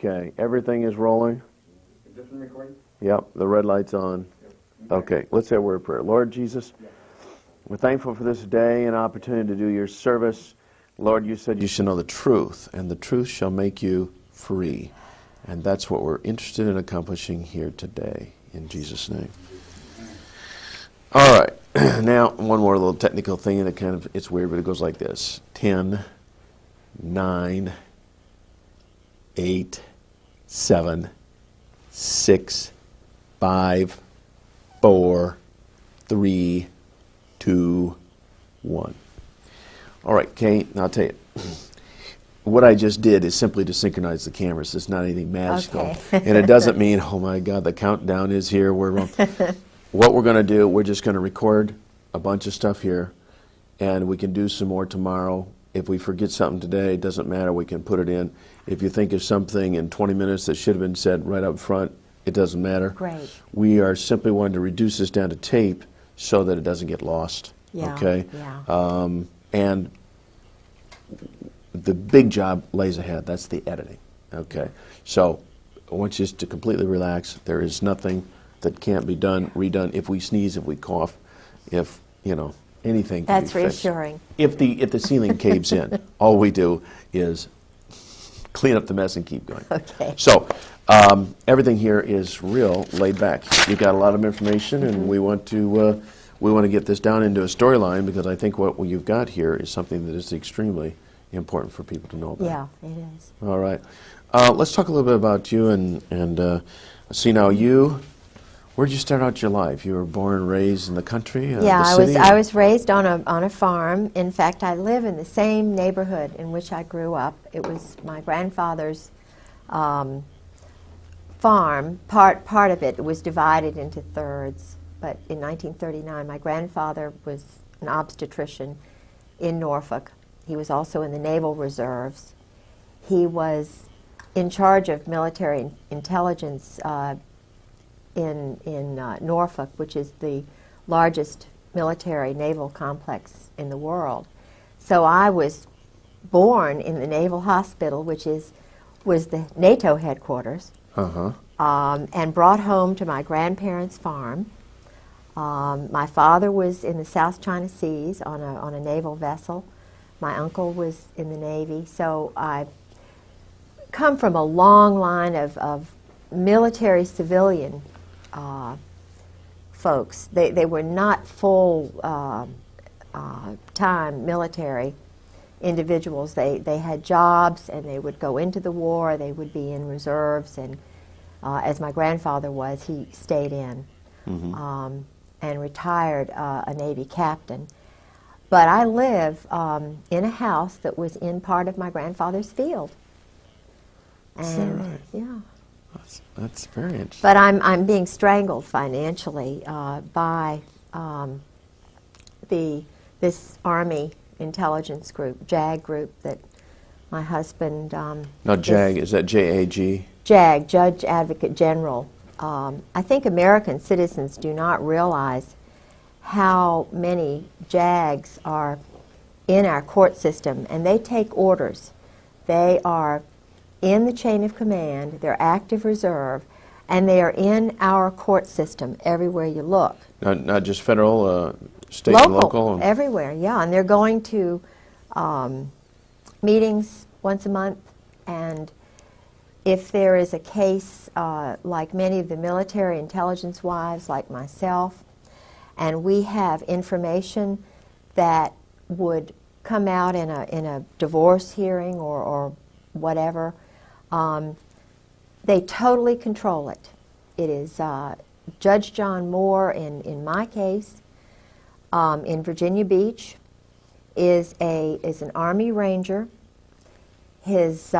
Okay, everything is rolling? Is this one recording? Yep, the red light's on. Okay, let's say a word of prayer. Lord Jesus, we're thankful for this day and opportunity to do your service. Lord, you said you should know the truth, and the truth shall make you free. And that's what we're interested in accomplishing here today, in Jesus' name. All right, now one more little technical thing, and it's weird, but it goes like this. 10, 9, 8, 7, 6, 5, 4, 3, 2, 1. All right, Kate, now I'll tell you. What I just did is simply to synchronize the cameras. It's not anything magical. Okay. And it doesn't mean, oh my God, the countdown is here. What we're going to do, we're just going to record a bunch of stuff here, and we can do some more tomorrow. If we forget something today, it doesn't matter. We can put it in. If you think of something in 20 minutes that should have been said right up front, it doesn't matter. Great. We are simply wanting to reduce this down to tape so that it doesn't get lost. Yeah. Okay? Yeah. And the big job lays ahead. That's the editing. Okay? So I want you just to completely relax. There is nothing that can't be done, redone. If we sneeze, if we cough, if, anything can That's be fixed. reassuring. If the ceiling caves in, all we do is clean up the mess and keep going. Okay. So everything here is real laid back. You've got a lot of information, and we want to get this down into a storyline, because I think what you've got here is something that is extremely important for people to know about. Yeah, it is. All right. Let's talk a little bit about you and see now where'd you start out your life? You were born and raised in the country? Yeah, the city? I was raised on a farm. In fact, I live in the same neighborhood in which I grew up. It was my grandfather's farm. Part of it was divided into thirds. But in 1939, my grandfather was an obstetrician in Norfolk. He was also in the Naval Reserves. He was in charge of military intelligence in Norfolk, which is the largest military naval complex in the world. So I was born in the Naval Hospital, which was the NATO headquarters, and brought home to my grandparents' farm. My father was in the South China Seas on a naval vessel. My uncle was in the Navy. So I come from a long line of military civilian folks. They were not full time military individuals. They had jobs, and they would go into the war. They would be in reserves, and as my grandfather was, he stayed in and retired a Navy captain. But I live in a house that was in part of my grandfather's field. And is that right? Yeah. That's very interesting. But I'm being strangled financially by this Army intelligence group, JAG group, that my husband. Now, JAG, is that JAG? JAG, Judge Advocate General. I think American citizens do not realize how many JAGs are in our court system, and they take orders. They are in the chain of command, they're active reserve, and they are in our court system everywhere you look. Not just federal, state and local? Everywhere, yeah. And they're going to meetings once a month, and if there is a case like many of the military intelligence wives like myself, and we have information that would come out in a divorce hearing or whatever, they totally control it. It is Judge John Moore, in my case, in Virginia Beach, is an Army Ranger. He is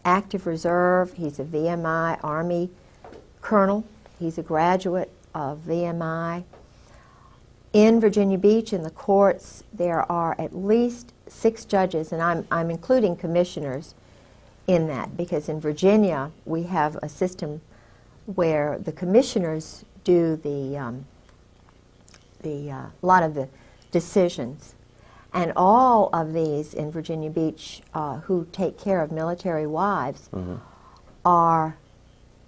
active reserve. He's a VMI Army colonel. He's a graduate of VMI. In Virginia Beach, in the courts, there are at least 6 judges, and I'm including commissioners in that, because in Virginia we have a system where the commissioners do a lot of the decisions. And all of these in Virginia Beach who take care of military wives are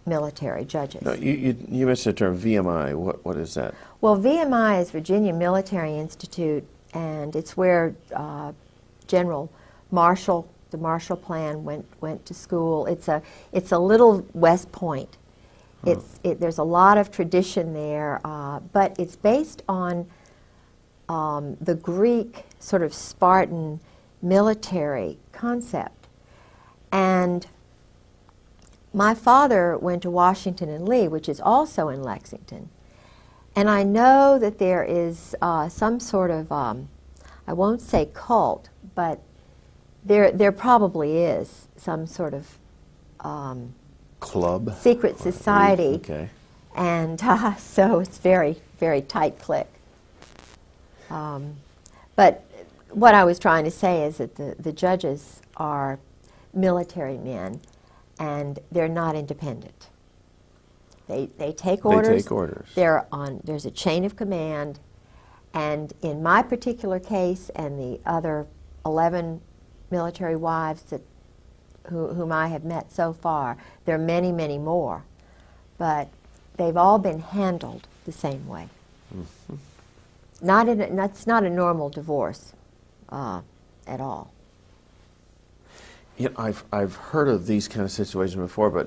military judges. No, you mentioned the term VMI. What is that? Well, VMI is Virginia Military Institute, and it's where General Marshall, the Marshall Plan, went to school. It's a little West Point. There's a lot of tradition there, but it's based on the Greek sort of Spartan military concept. And my father went to Washington and Lee, which is also in Lexington. And I know that there is some sort of, I won't say cult, but there probably is some sort of club? Secret society. Okay. And so it's very, very tight clique. But what I was trying to say is that the judges are military men, and they're not independent. They take orders. They take orders. There's a chain of command, and in my particular case and the other 11 military wives whom I have met so far, there are many, many more, but they've all been handled the same way. Mm-hmm. That's not a normal divorce at all. You know, I've heard of these kind of situations before, but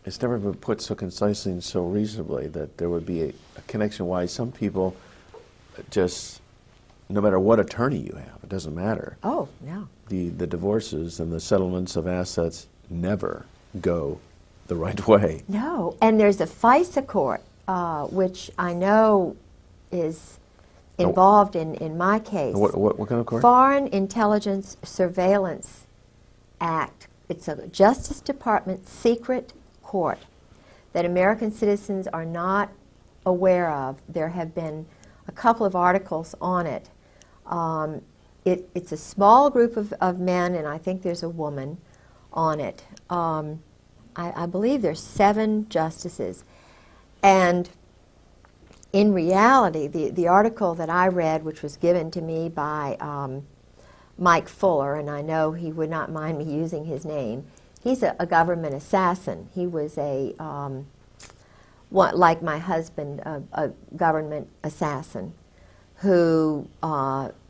it's never been put so concisely and so reasonably that there would be a connection why some people just, no matter what attorney you have, it doesn't matter. Oh, no. The divorces and the settlements of assets never go the right way. No, and there's a FISA court, which I know is involved in my case. What kind of court? Foreign Intelligence Surveillance Act. It's a Justice Department secret court that American citizens are not aware of. There have been a couple of articles on it. It's a small group of men, and I think there's a woman on it. I believe there's 7 justices. And in reality, the article that I read, which was given to me by Mike Fuller, and I know he would not mind me using his name, he's a government assassin. He was like my husband, a government assassin who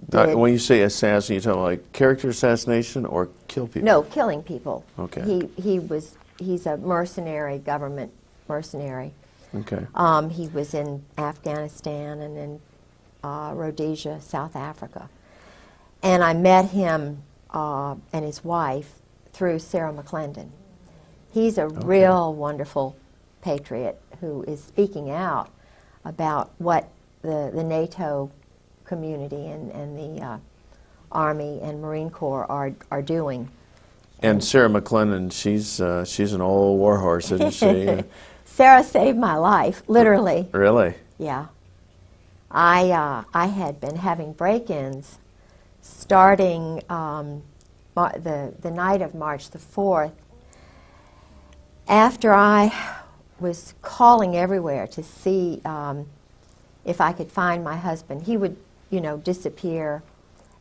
did... When you say assassin, you're talking like character assassination or kill people? No, killing people. Okay. He's a mercenary, government mercenary. Okay. He was in Afghanistan and in Rhodesia, South Africa. And I met him and his wife through Sarah McClendon. He's a real wonderful patriot who is speaking out about what the NATO community and the Army and Marine Corps are doing. And Sarah McClendon, she's an old warhorse, isn't she? Sarah saved my life, literally. Really? Yeah. I had been having break-ins starting the night of March the 4th, after I was calling everywhere to see if I could find my husband. He would, disappear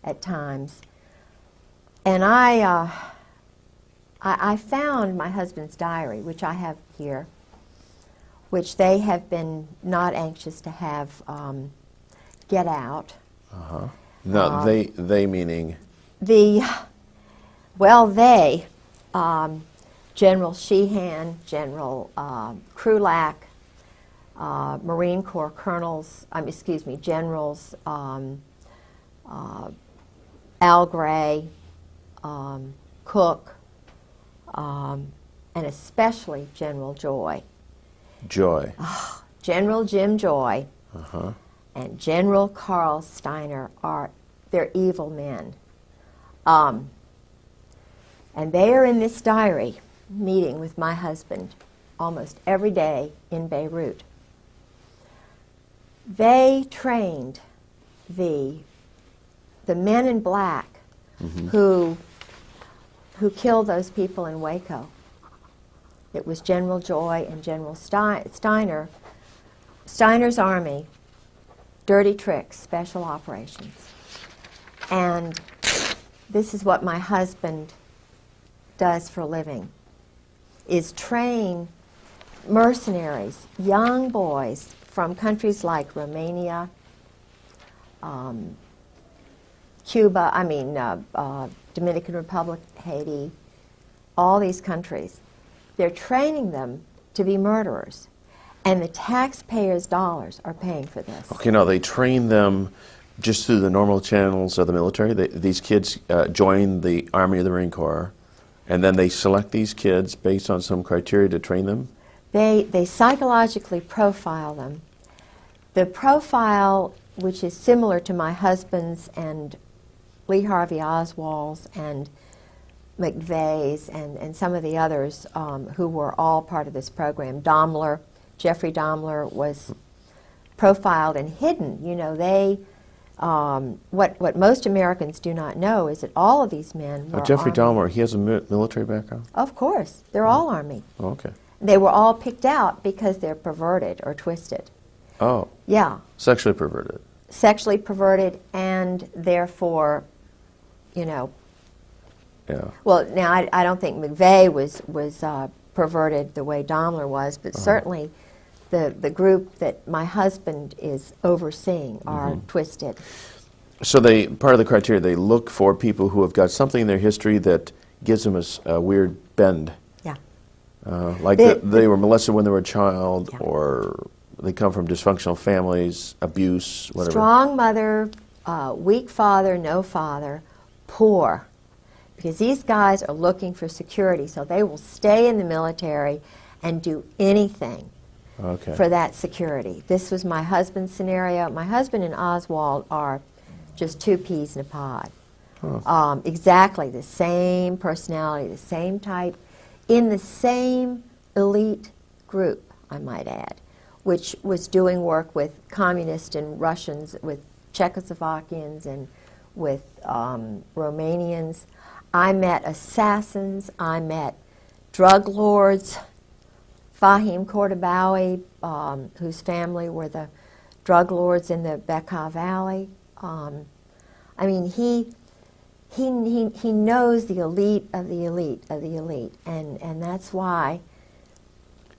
at times. And I found my husband's diary, which I have here, which they have been not anxious to have get out. Uh-huh. No, they meaning? General Sheehan, General Krulak, Marine Corps colonels, generals, Al Gray, Cook, and especially General Joy. Joy. General Jim Joy Uh-huh. and General Carl Steiner they're evil men. And they are in this diary meeting with my husband almost every day in Beirut. They trained the men in black who killed those people in Waco. It was General Joy and General Steiner. Steiner's army, dirty tricks, special operations. And this is what my husband does for a living, is train mercenaries, young boys from countries like Romania, Cuba, Dominican Republic, Haiti, all these countries. They're training them to be murderers. And the taxpayers' dollars are paying for this. Okay, now they train them just through the normal channels of the military. These kids join the Army or the Marine Corps, and then they select these kids based on some criteria to train them? They psychologically profile them. The profile, which is similar to my husband's and Lee Harvey Oswald's and McVeigh's and some of the others who were all part of this program. Jeffrey Dahmler was profiled and hidden. You know, what most Americans do not know is that all of these men were Jeffrey Army. Dahmer, he has a military background? Of course. They're all Army. Oh, okay. They were all picked out because they're perverted or twisted. Oh. Yeah. Sexually perverted. Sexually perverted and therefore, you know. Yeah. Well, now I don't think McVeigh was perverted the way Dahmler was, but certainly the group that my husband is overseeing are twisted. So part of the criteria, they look for people who have got something in their history that gives them a weird bend. Yeah. Like they were molested when they were a child, Yeah. or they come from dysfunctional families, abuse, whatever. Strong mother, weak father, no father, poor. Because these guys are looking for security, so they will stay in the military and do anything for that security. This was my husband's scenario. My husband and Oswald are just two peas in a pod. Huh. Exactly the same personality, the same type, in the same elite group, I might add, which was doing work with communists and Russians, with Czechoslovakians and with Romanians. I met assassins, I met drug lords, Fahim Kordobawi, whose family were the drug lords in the Bekaa Valley. I mean, he knows the elite of the elite of the elite, and that's why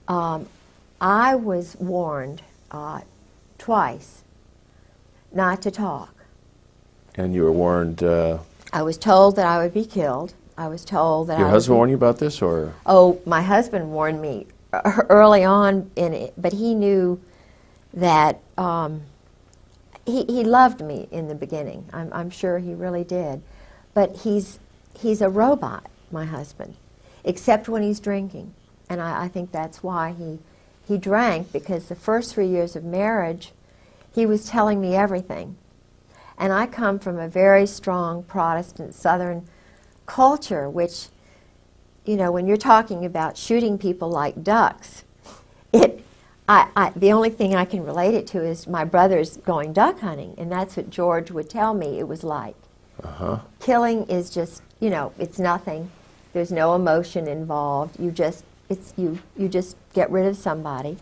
I was warned twice not to talk. And you were warned... I was told that I would be killed. I was told that Your husband warned you about this, or? Oh, my husband warned me early on in it, but he knew that he loved me in the beginning. I'm sure he really did. But he's a robot, my husband, except when he's drinking. And I think that's why he drank, because the first 3 years of marriage, he was telling me everything. And I come from a very strong Protestant Southern culture, which, you know, when you're talking about shooting people like ducks, the only thing I can relate it to is my brothers going duck hunting, and that's what George would tell me it was like. Killing is just, you know, it's nothing. There's no emotion involved. You just get rid of somebody.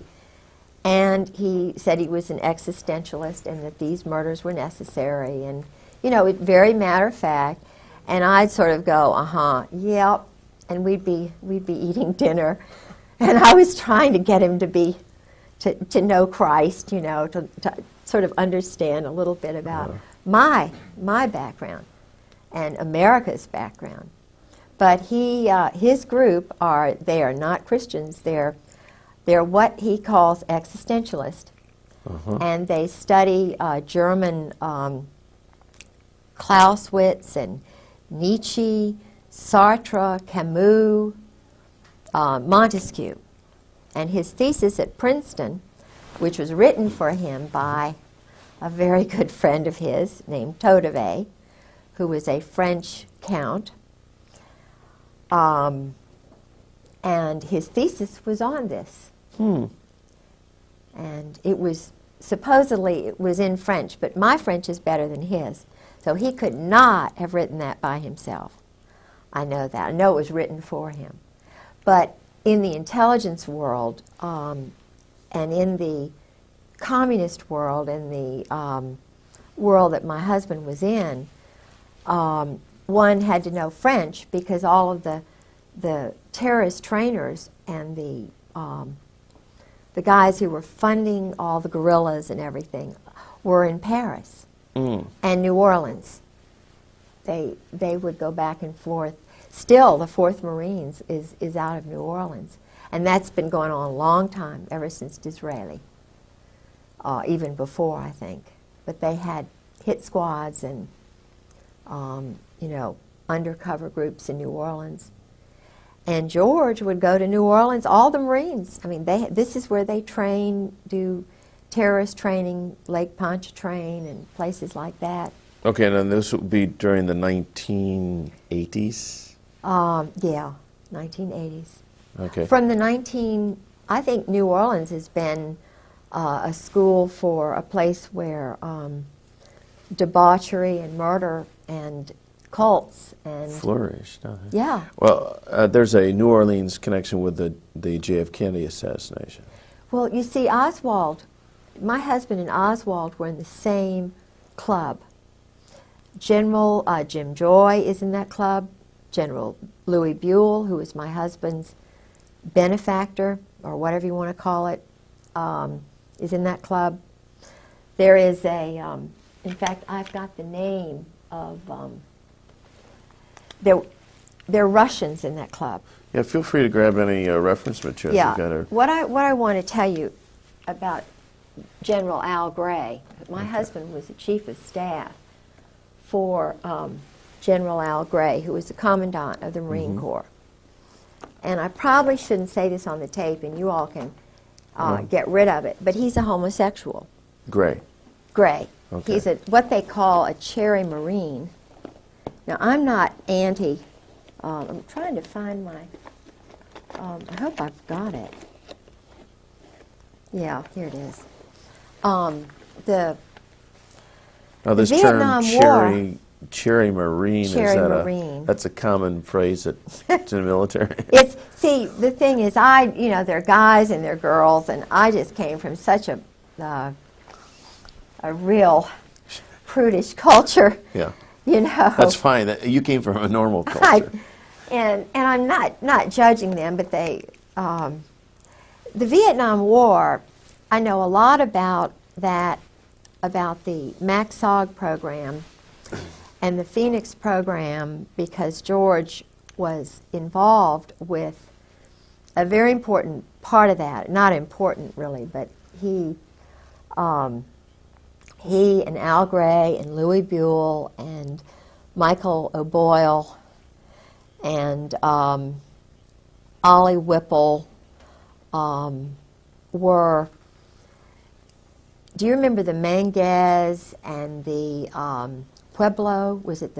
And he said he was an existentialist and that these murders were necessary, and, you know, very matter of fact. And I'd sort of go, yep, and we'd be eating dinner, and I was trying to get him to know Christ, you know, to sort of understand a little bit about my background and America's background. But his group they are not Christians. They're what he calls existentialist, and they study German Clausewitz and Nietzsche, Sartre, Camus, Montesquieu. And his thesis at Princeton, which was written for him by a very good friend of his named Todeve, who was a French count, and his thesis was on this. And it was, supposedly it was in French, but my French is better than his. So he could not have written that by himself. I know that. I know it was written for him. But in the intelligence world, and in the communist world, and the world that my husband was in, one had to know French because all of the terrorist trainers and the guys who were funding all the guerrillas and everything were in Paris and New Orleans. They would go back and forth. Still, the 4th Marines is out of New Orleans. And that's been going on a long time, ever since Disraeli, even before, I think. But they had hit squads and, you know, undercover groups in New Orleans. And George would go to New Orleans, all the Marines. I mean, this is where they train, do terrorist training, Lake Pontchartrain and places like that. Okay, and then this would be during the 1980s? Yeah, 1980s. Okay. From the I think New Orleans has been a school for a place where debauchery and murder and cults and flourished. yeah. Well, there's a New Orleans connection with the JF Kennedy assassination. Well, you see, Oswald, my husband and Oswald were in the same club. General Jim Joy is in that club. General Louis Buell, who is my husband's benefactor, or whatever you want to call it, is in that club. There is a, in fact, I've got the name of, there are Russians in that club. Yeah, feel free to grab any reference materials. Yeah. You've got our What I want to tell you about General Al Gray, my husband was the chief of staff for General Al Gray, who was the commandant of the Marine Corps. And I probably shouldn't say this on the tape, and you all can get rid of it, but he's a homosexual. Gray. Gray. Okay. He's what they call a cherry Marine. Now, I'm not anti. I'm trying to find my. I hope I've got it. Yeah, here it is. Now, this Vietnam term cherry Marine, Cherry is that Marine. that's a common phrase in the military? See, the thing is, you know, they're guys and they're girls, and I just came from such a real prudish culture. Yeah. You know. That's fine. You came from a normal culture. And I'm not judging them, but the Vietnam War, I know a lot about that, about the MACSOG program and the Phoenix program, because George was involved with a very important part of that. Not important, really, but he and Al Gray and Louis Buell and Michael O'Boyle and Ollie Whipple were. Do you remember the Manguez and the Pueblo? Was it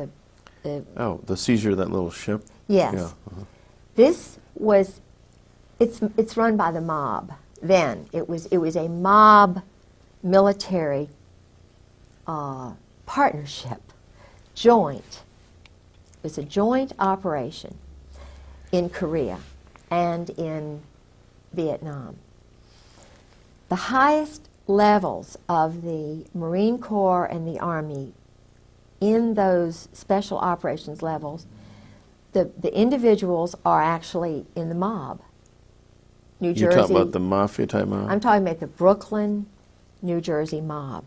the seizure of that little ship? Yes. Yeah. This was. It's run by the mob. Then it was a mob military partnership, joint. It was a joint operation in Korea and in Vietnam. The highest levels of the Marine Corps and the Army in those special operations levels, the individuals are actually in the mob. New Jersey. You're talking about the mafia type mob? I'm talking about the Brooklyn, New Jersey mob.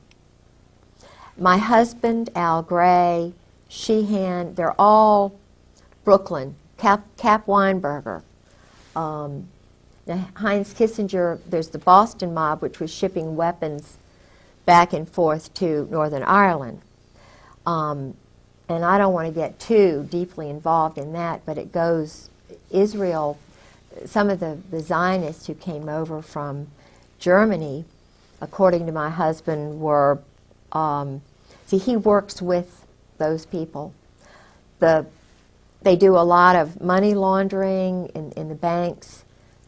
My husband, Al Gray, Sheehan, they're all Brooklyn. Cap Weinberger. Heinz Kissinger, there's the Boston mob, which was shipping weapons back and forth to Northern Ireland. And I don't want to get too deeply involved in that, but it goes, Israel, some of the Zionists who came over from Germany, according to my husband, were, see, he works with those people. They do a lot of money laundering in the banks,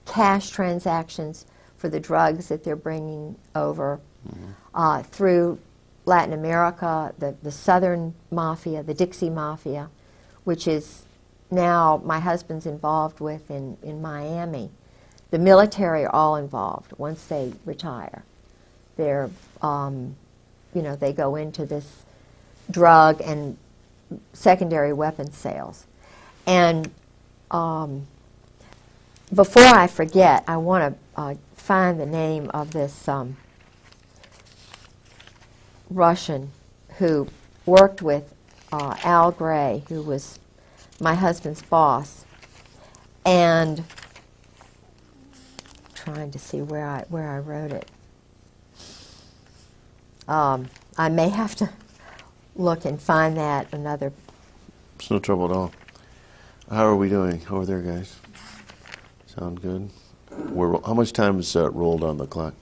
cash transactions for the drugs that they're bringing over through Latin America, the Southern Mafia, the Dixie Mafia, which is now my husband's involved with in Miami. The military are all involved once they retire. They're, you know, they go into this drug and secondary weapons sales. And before I forget, I want to find the name of this Russian who worked with Al Gray, who was my husband's boss, and trying to see where I wrote it. I may have to look and find that another. It's no trouble at all. How are we doing over there, guys? Sound good? How much time is rolled on the clock?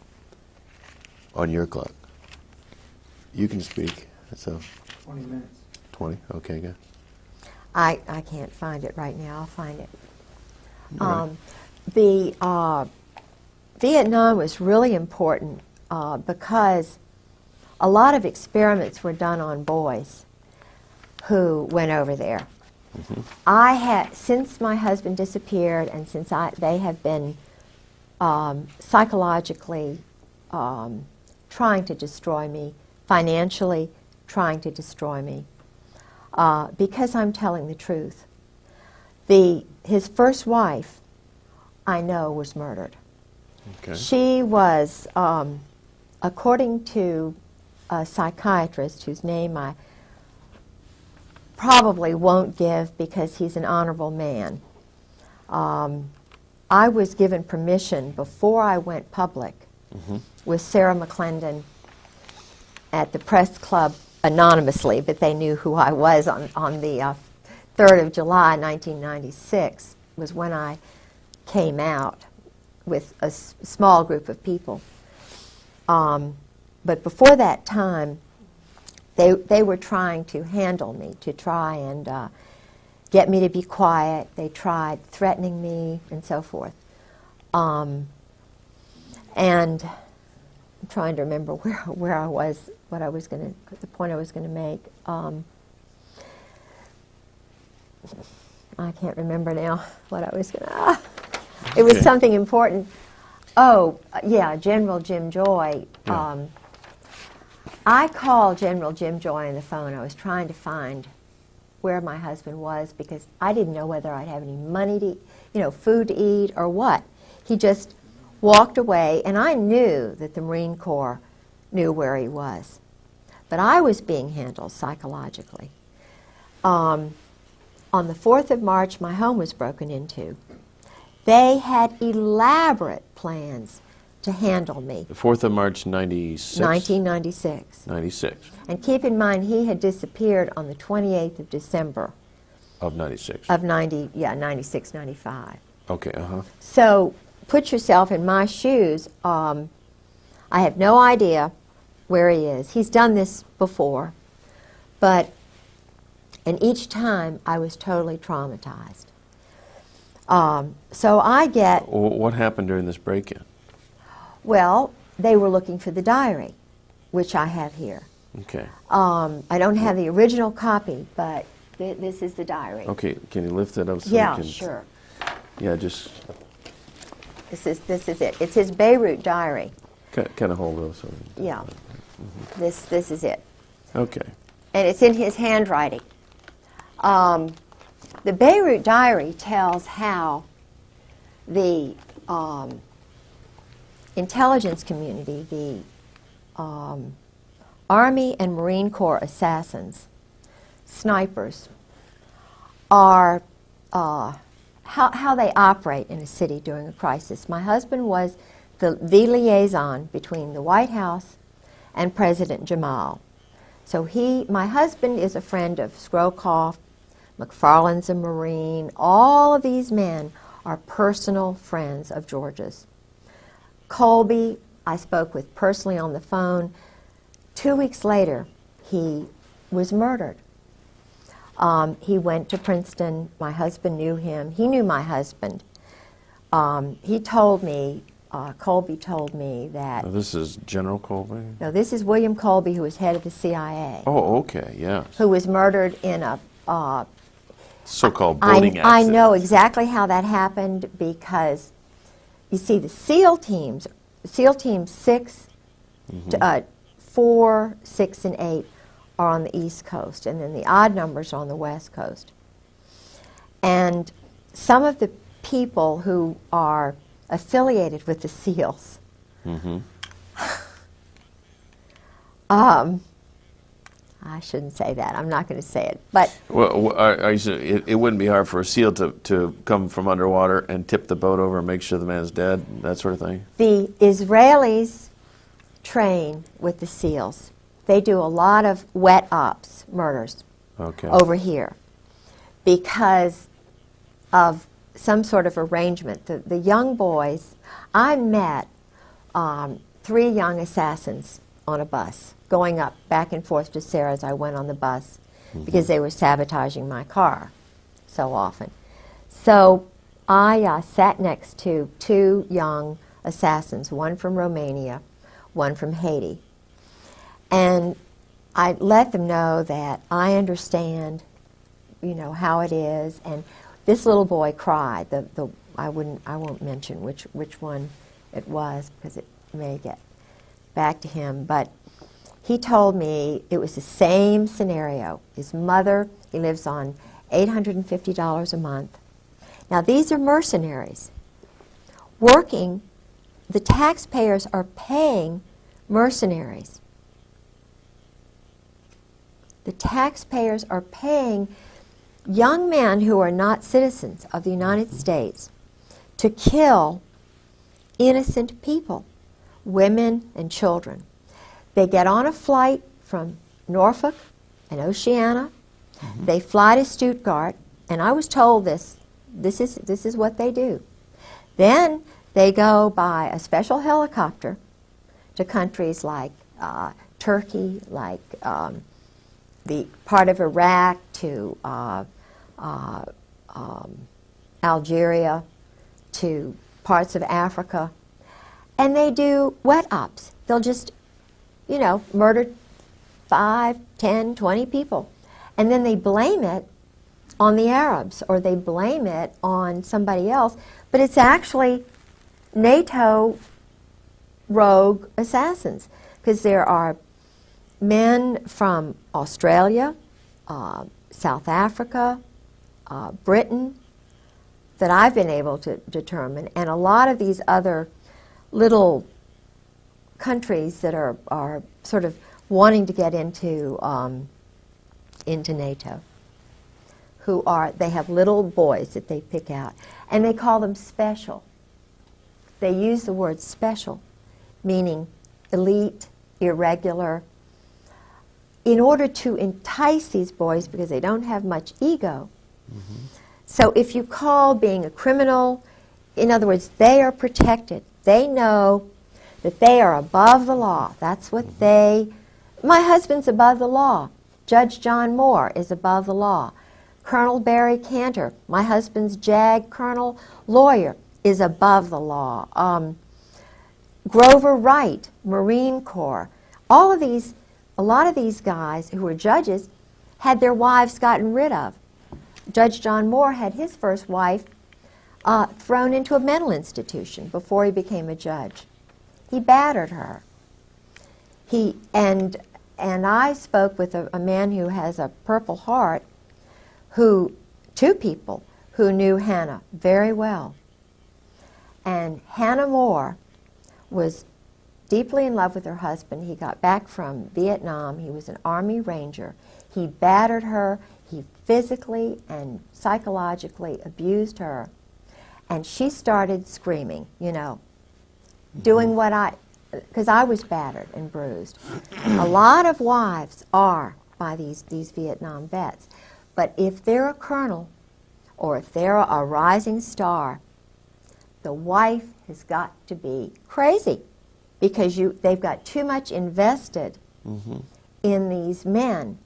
On your clock? You can speak. So 20 minutes. 20? Okay, good. I can't find it right now. I'll find it. Right. The Vietnam was really important because a lot of experiments were done on boys who went over there. Mm-hmm. I had, since my husband disappeared, and since they have been psychologically trying to destroy me, financially trying to destroy me, because I'm telling the truth. His first wife, I know, was murdered. Okay. She was, according to a psychiatrist whose name I probably won't give because he's an honorable man. I was given permission before I went public with Sarah McClendon at the press club anonymously, but they knew who I was on the 3rd of July, 1996, was when I came out with a small group of people. But before that time, they were trying to handle me, to try and get me to be quiet. They tried threatening me and so forth. And I'm trying to remember where I was, what I was going to, the point I was going to make. I can't remember now what I was going to. It was something important. Oh, yeah, General Jim Joy. Yeah. I called General Jim Joy on the phone. I was trying to find where my husband was because I didn't know whether I'd have any money to, food to eat or what. He just walked away, and I knew that the Marine Corps knew where he was. But I was being handled psychologically. On the 4th of March, my home was broken into. They had elaborate plans to handle me. The 4th of March, 96? 1996. 96. And keep in mind, he had disappeared on the 28th of December. Of 96. Of 96, 95. Okay, So put yourself in my shoes. I have no idea where he is. He's done this before, and each time I was totally traumatized. So I get... What happened during this break-in? Well, they were looking for the diary, which I have here. Okay. I don't have the original copy, but this is the diary. Okay, can you lift that up so Yeah, we can... sure. Yeah, just... This is it. It's his Beirut diary. Kind of hold those. So Yeah. This is it. Okay. And it's in his handwriting. The Beirut diary tells how the intelligence community, the Army and Marine Corps assassins, snipers, are how they operate in a city during a crisis. My husband was the liaison between the White House and President Jamal. So my husband is a friend of Scrokoff, McFarland's a Marine. All of these men are personal friends of George's. Colby, I spoke with personally on the phone. 2 weeks later, he was murdered. He went to Princeton. My husband knew him. He knew my husband. He told me, Colby told me that... Now this is General Colby? No, this is William Colby, who was head of the CIA. Oh, okay, yes. Who was murdered in a... so-called boating accident. I know exactly how that happened because, you see, the SEAL teams, SEAL Team 6, 4, 6, and 8, are on the East Coast, and then the odd numbers are on the West Coast. And some of the people who are affiliated with the SEALs, I shouldn't say that. I'm not going to say it. But well, it wouldn't be hard for a SEAL to come from underwater and tip the boat over and make sure the man's dead, that sort of thing? the Israelis train with the SEALs. They do a lot of wet ops, murders, over here because of some sort of arrangement. The young boys, I met 3 young assassins on a bus, going up back and forth to Sarah as I went on the bus because they were sabotaging my car so often. So I sat next to 2 young assassins, one from Romania, one from Haiti. And I let them know that I understand, you know, how it is. And this little boy cried. I won't mention which one it was because it may get back to him. But he told me it was the same scenario. His mother, he lives on $850 a month. Now these are mercenaries working. The taxpayers are paying mercenaries. The taxpayers are paying young men who are not citizens of the United States to kill innocent people, women and children. They get on a flight from Norfolk and Oceana. They fly to Stuttgart, and I was told this is what they do. Then they go by a special helicopter to countries like Turkey, like the part of Iraq, to Algeria, to parts of Africa, and they do wet ops. They'll just, you know, murder 5, 10, 20 people, and then they blame it on the Arabs or they blame it on somebody else, but it's actually NATO rogue assassins, because there are men from Australia, South Africa, Britain, that I've been able to determine, and a lot of these other little countries that are sort of wanting to get into NATO, they have little boys that they pick out, and they call them special. They use the word special, meaning elite, irregular, in order to entice these boys because they don't have much ego. So if you call being a criminal, in other words, they are protected. They know that they are above the law. That's what my husband's above the law. Judge John Moore is above the law. Colonel Barry Cantor, my husband's JAG colonel lawyer, is above the law. Grover Wright, Marine Corps. A lot of these guys who were judges had their wives gotten rid of. Judge John Moore had his first wife thrown into a mental institution before he became a judge. He battered her. And I spoke with a man who has a Purple Heart, 2 people who knew Hannah very well. And Hannah Moore was deeply in love with her husband. He got back from Vietnam. He was an Army Ranger. He battered her. He physically and psychologically abused her. And she started screaming, you know, doing because I was battered and bruised. A lot of wives are by these Vietnam vets. But if they're a colonel or if they're a rising star, the wife has got to be crazy because they've got too much invested in these men.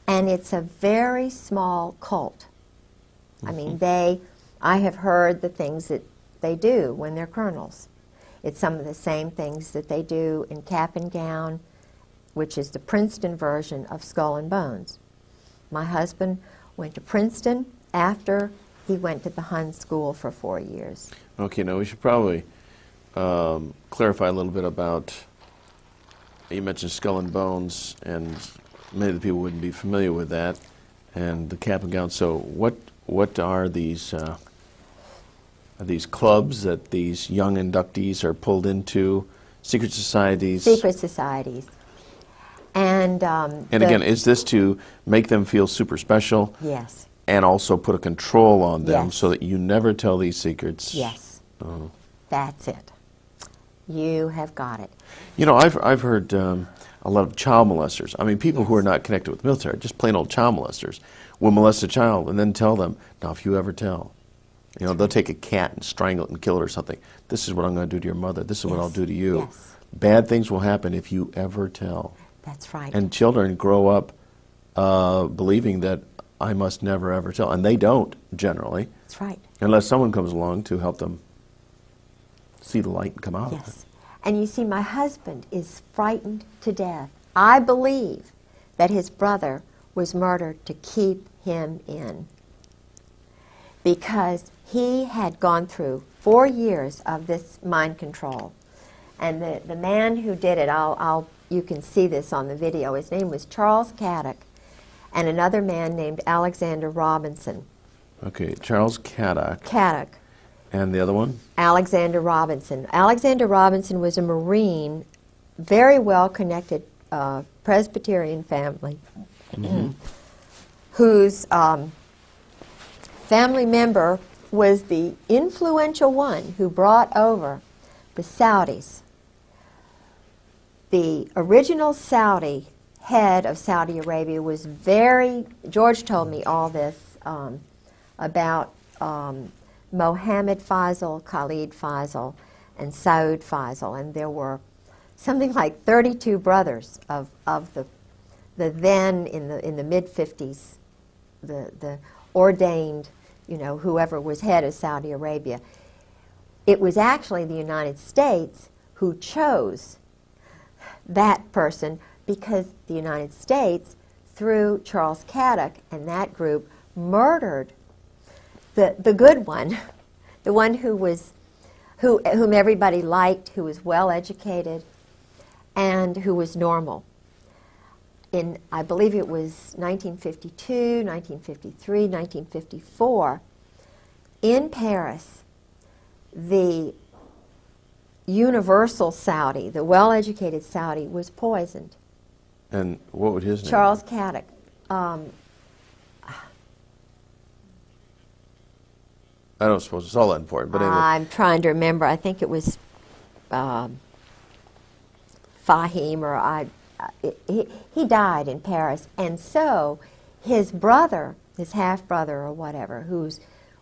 And it's a very small cult. I mean, I have heard the things that they do when they're colonels. It's some of the same things that they do in Cap and Gown, which is the Princeton version of Skull and Bones. My husband went to Princeton after he went to the Hun School for 4 years. Okay, now we should probably clarify a little bit about, you mentioned Skull and Bones, and Many of the people wouldn't be familiar with that, and the cap and gown. So what are these clubs that these young inductees are pulled into? Secret societies? Secret societies. And again, is this to make them feel super special? Yes. And also put a control on them Yes. so that you never tell these secrets? Yes. Oh. That's it. You have got it. You know, I've heard a lot of child molesters. I mean, people who are not connected with the military, just plain old child molesters, will molest a child and then tell them, now if you ever tell, you know, they'll take a cat and strangle it and kill it or something. This is what I'm going to do to your mother. This is what I'll do to you. Yes. Bad things will happen if you ever tell. That's right. And children grow up believing that I must never ever tell. And they don't, generally. That's right. Unless someone comes along to help them see the light and come out of it. Yes. And you see, my husband is frightened to death. I believe that his brother was murdered to keep him in, because he had gone through 4 years of this mind control. And the man who did it, you can see this on the video, his name was Charles Caddock, and another man named Alexander Robinson. Okay, Charles Caddock. Caddock. And the other one? Alexander Robinson. Alexander Robinson was a Marine, very well-connected Presbyterian family, whose family member was the influential one who brought over the Saudis. The original Saudi head of Saudi Arabia was George told me all this about Mohammed Faisal, Khalid Faisal, and Saud Faisal, and there were something like 32 brothers of the then in the mid-50s, the ordained, you know, whoever was head of Saudi Arabia. It was actually the United States who chose that person, because the United States, through Charles Caddock and that group, murdered the good one, the one whom everybody liked, who was well educated, and who was normal. In, I believe it was 1952, 1953, 1954, in Paris, the universal Saudi, the well-educated Saudi, was poisoned. And what would his name be? Charles Caddock. I don't suppose it's all that important, but anyway. I'm trying to remember. I think it was Fahim, or he died in Paris. And so his brother, his half-brother or whatever,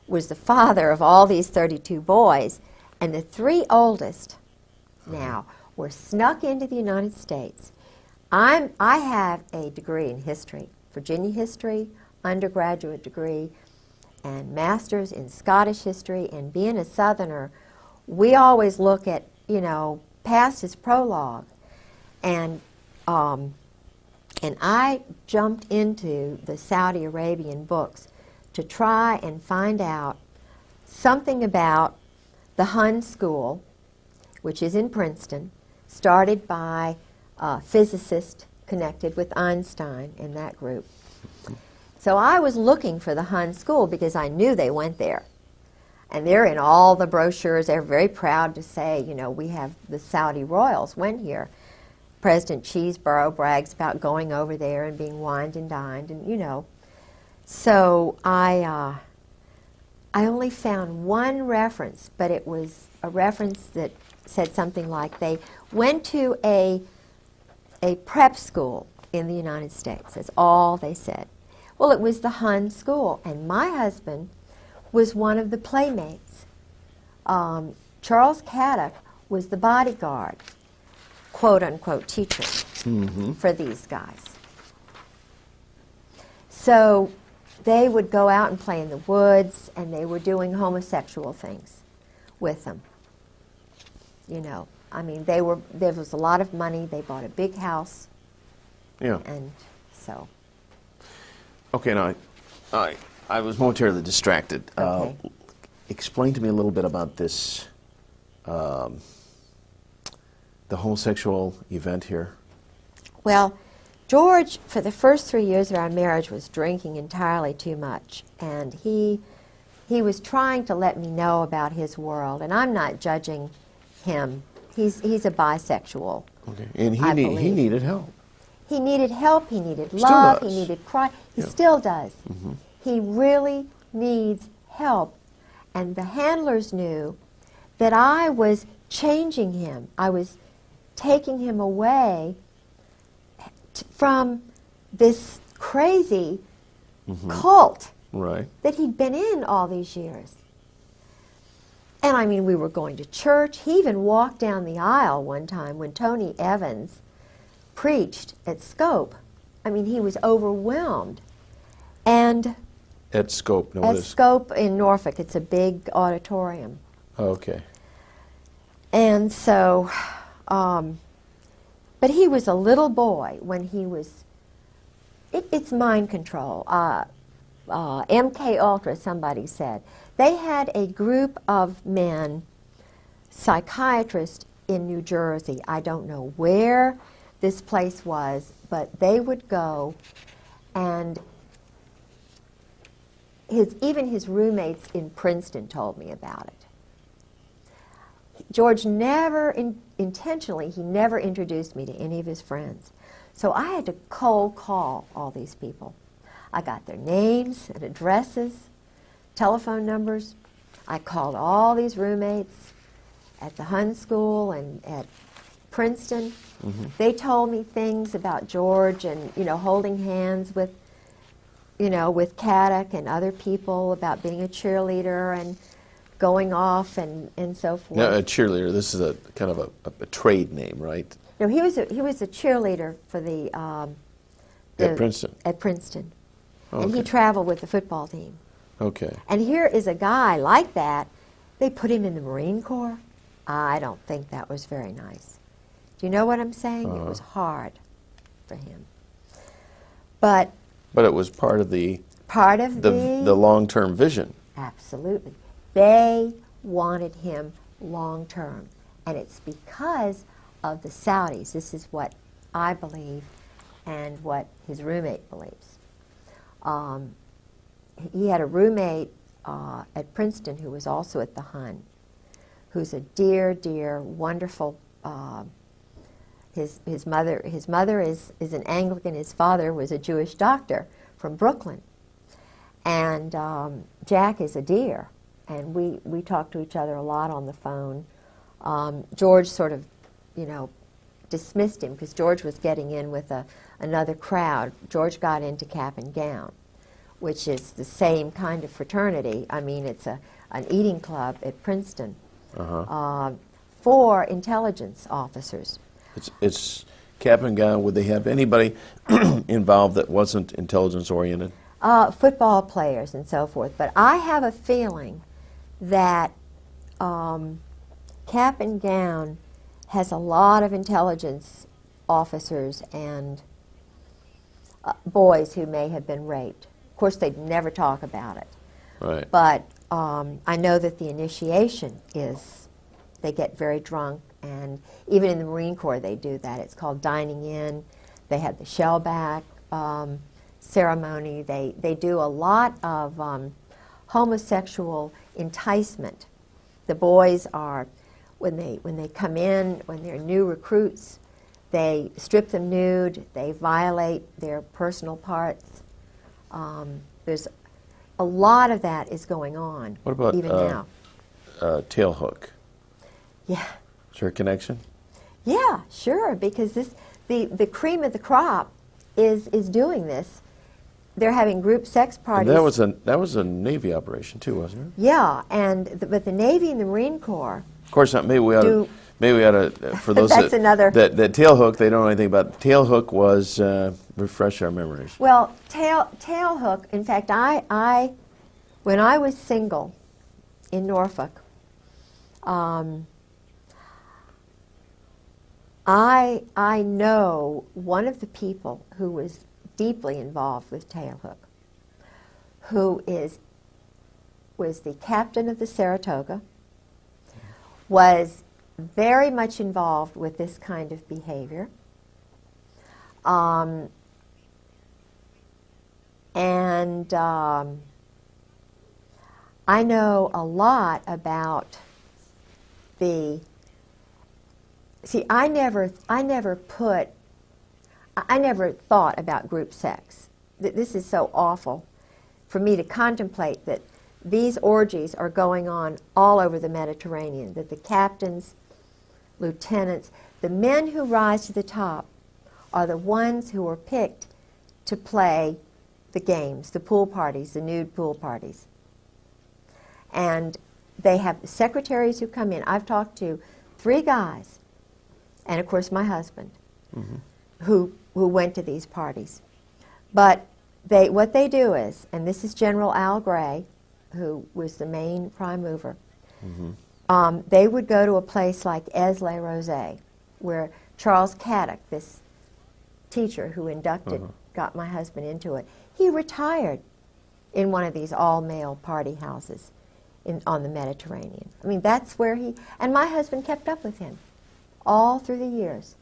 was the father of all these 32 boys, and the 3 oldest now were snuck into the United States. I have a degree in history, Virginia history, undergraduate degree, and master's in Scottish history. And being a Southerner, we always look at, you know, past is prologue. And I jumped into the Saudi Arabian books to try and find out something about the Hun School, which is in Princeton, started by a physicist connected with Einstein in that group. So I was looking for the Hun School because I knew they went there. And they're in all the brochures. They're very proud to say, you know, we have the Saudi royals went here. President Cheeseborough brags about going over there and being wined and dined, and you know. So I only found one reference, but it was a reference that said something like they went to a prep school in the United States. That's all they said. Well, it was the Hun School, and my husband was one of the playmates. Charles Caddock was the bodyguard, quote-unquote teacher for these guys. So they would go out and play in the woods, and they were doing homosexual things with them. You know, I mean, there was a lot of money. They bought a big house. Yeah. And so. Okay, now, I was momentarily distracted. Okay. Explain to me a little bit about this, the homosexual event here. Well, George, for the first 3 years of our marriage, was drinking entirely too much, and he was trying to let me know about his world, and I'm not judging him. He's a bisexual. Okay. And I he believe. needed help. He needed help, he needed Still love, does. he needed cry. He Yeah. still does. Mm-hmm. He really needs help. And the handlers knew that I was changing him. I was taking him away from this crazy cult Right. that he'd been in all these years. And I mean, we were going to church. He even walked down the aisle one time when Tony Evans preached at Scope. I mean, he was overwhelmed. And At Scope. No, at this. Scope in Norfolk, it's a big auditorium. Okay. And so, but he was a little boy when he was, it's mind control. MK Ultra, somebody said. They had a group of men, psychiatrists in New Jersey. I don't know where this place was, but they would go, and even his roommates in Princeton told me about it. George never, intentionally, he never introduced me to any of his friends. So I had to cold call all these people. I got their names and addresses, telephone numbers. I called all these roommates at the Hun School and at Princeton. Mm-hmm. They told me things about George and, holding hands with, with Caddick and other people, about being a cheerleader and going off and so forth. Now, a cheerleader, this is a kind of a trade name, right? No, he was a cheerleader for the At Princeton. At Princeton. Okay. And he traveled with the football team. Okay. And here is a guy like that. They put him in the Marine Corps. I don't think that was very nice. Do you know what I'm saying? It was hard for him. But it was part of the the long-term vision. Absolutely. They wanted him long-term. And it's because of the Saudis. This is what I believe and what his roommate believes. He had a roommate at Princeton who was also at the Hun, who's a dear, dear, wonderful. His mother is an Anglican. His father was a Jewish doctor from Brooklyn, and Jack is a dear. And we talk to each other a lot on the phone. George sort of, dismissed him because George was getting in with another crowd. George got into Cap and Gown, which is the same kind of fraternity. I mean, it's an eating club at Princeton for intelligence officers. It's Cap and Gown. Would they have anybody involved that wasn't intelligence-oriented? Football players and so forth. But I have a feeling that Cap and Gown has a lot of intelligence officers and boys who may have been raped. Of course, they'd never talk about it. Right. But I know that the initiation is, they get very drunk, and even in the Marine Corps they do that. It's called dining in. They have the shellback ceremony. They do a lot of homosexual enticement. The boys are, when they come in, when they're new recruits, they strip them nude, they violate their personal parts. There's a lot of that is going on. What about even now? Tailhook? Yeah. Is there a connection? Yeah, sure, because the cream of the crop is doing this. They're having group sex parties. And that was a Navy operation too, wasn't it? Yeah, but the Navy and the Marine Corps. Of course, maybe we ought to, for those That's another. that tailhook, they don't know anything about. Tailhook was refresh our memories. Well, tailhook. In fact, when I was single in Norfolk, I know one of the people who was deeply involved with tailhook, who was the captain of the Saratoga, was very much involved with this kind of behavior. And I know a lot about the, see, I never thought about group sex. This is so awful for me to contemplate that these orgies are going on all over the Mediterranean, that the captains, lieutenants, the men who rise to the top are the ones who are picked to play the games, the pool parties, the nude pool parties. And they have secretaries who come in. I've talked to 3 guys, and of course my husband, who went to these parties. But what they do is, and this is General Al Gray, who was the main prime mover, they would go to a place like Aix-les-Rosé, where Charles Caddock, this teacher who inducted, got my husband into it, he retired in one of these all-male party houses on the Mediterranean. I mean, that's where and my husband kept up with him all through the years.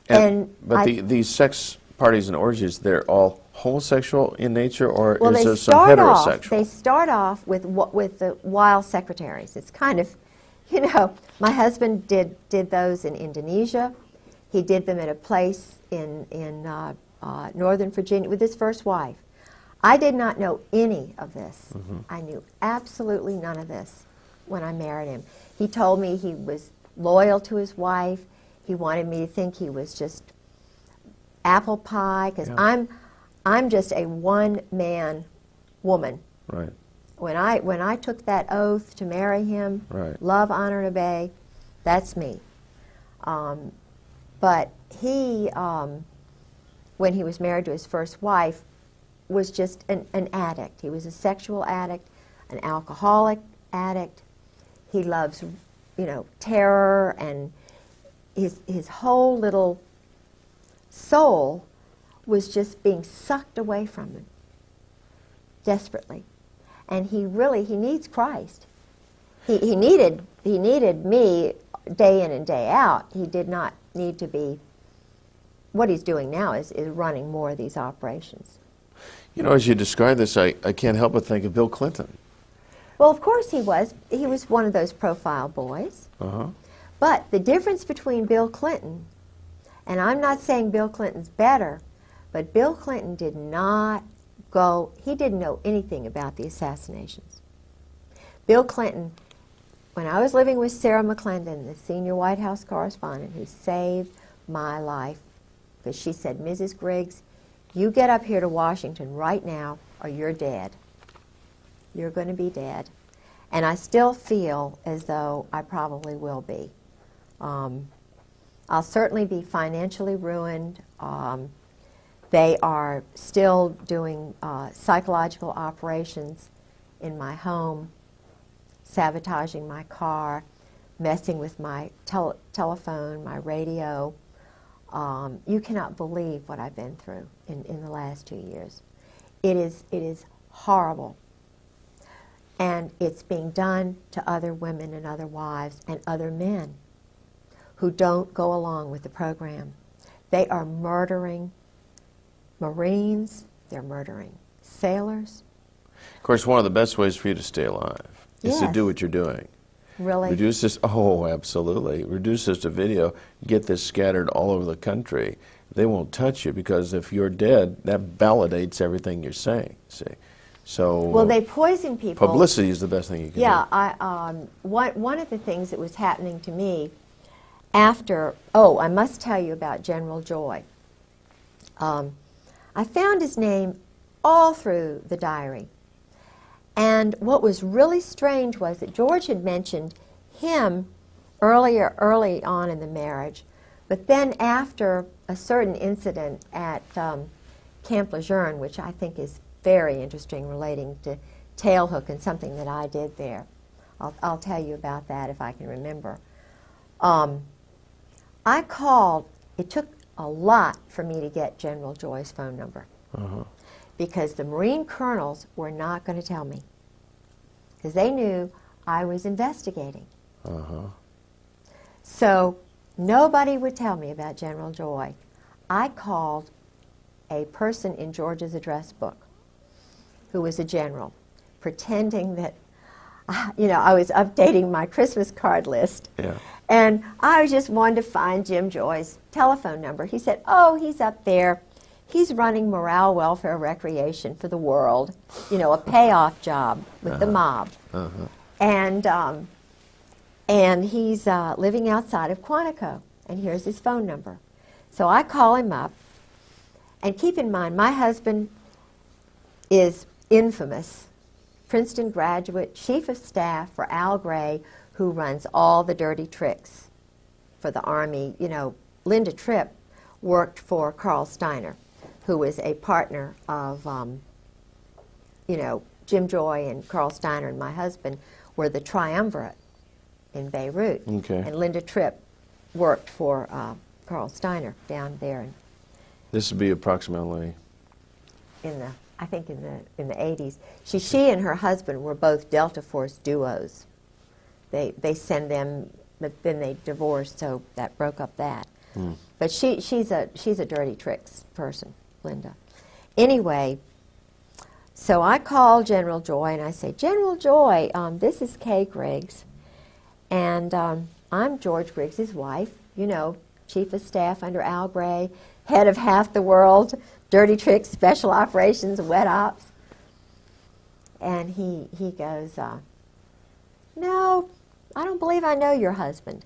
But these sex parties and orgies, they're all homosexual in nature, or well, is there some heterosexual? They start off with the wild secretaries. It's kind of, you know, my husband did those in Indonesia. He did them at a place in Northern Virginia with his first wife. I did not know any of this. I knew absolutely none of this when I married him. He told me he was loyal to his wife. He wanted me to think he was just apple pie, because I'm just a one-man woman. Right. When I took that oath to marry him, love, honor, and obey, that's me. But he, when he was married to his first wife, was just an addict. He was a sexual addict, an alcoholic addict. He loves, you know, terror, and his whole little soul was just being sucked away from him desperately. And he needs Christ. He needed me day in and day out. He did not need to be. What he's doing now is running more of these operations. You know, as you describe this, I can't help but think of Bill Clinton. Well, of course he was. He was one of those profile boys. But the difference between Bill Clinton, and I'm not saying Bill Clinton's better, but Bill Clinton did not go, he didn't know anything about the assassinations. Bill Clinton, when I was living with Sarah McClendon, the senior White House correspondent who saved my life, because she said, Mrs. Griggs, you get up here to Washington right now or you're dead. You're going to be dead. And I still feel as though I probably will be. I'll certainly be financially ruined. They are still doing psychological operations in my home, sabotaging my car, messing with my telephone, my radio. You cannot believe what I've been through in the last 2 years. It is horrible. And it's being done to other women and other wives and other men who don't go along with the program. They are murdering Marines. They're murdering sailors. Of course, one of the best ways for you to stay alive is to do what you're doing. Really? Reduce this, oh, absolutely. Reduce this to video, get this scattered all over the country. They won't touch you, because if you're dead, that validates everything you're saying, see. So, well, they poison people. Publicity is the best thing you can do. Yeah, one of the things that was happening to me after, oh, I must tell you about General Joy. I found his name all through the diary. And what was really strange was that George had mentioned him early on in the marriage, but then after a certain incident at Camp Lejeune, which I think is very interesting, relating to tailhook and something that I did there. I'll tell you about that if I can remember. I called, it took a lot for me to get General Joy's phone number, because the Marine colonels were not going to tell me, because they knew I was investigating. So nobody would tell me about General Joy. I called a person in George's address book, who was a general, pretending that, I was updating my Christmas card list. Yeah. And I just wanted to find Jim Joy's telephone number. He said, oh, he's up there. He's running morale, welfare, recreation for the world, a payoff job with the mob. And he's living outside of Quantico. And here's his phone number. So I call him up. And keep in mind, my husband is infamous, Princeton graduate, chief of staff for Al Gray, who runs all the dirty tricks for the Army. Linda Tripp worked for Carl Steiner, who was a partner of, Jim Joy and Carl Steiner and my husband were the triumvirate in Beirut. Okay. And Linda Tripp worked for Carl Steiner down there This would be approximately in the 80s. She and her husband were both Delta Force duos. They send them, but then they divorced, so that broke up that. But she's a dirty tricks person, Linda. Anyway, so I call General Joy and I say, General Joy, this is Kay Griggs, and I'm George Griggs's wife, chief of staff under Al Gray, head of half the world, dirty tricks, special operations, wet ops. And he goes, no, I don't believe I know your husband.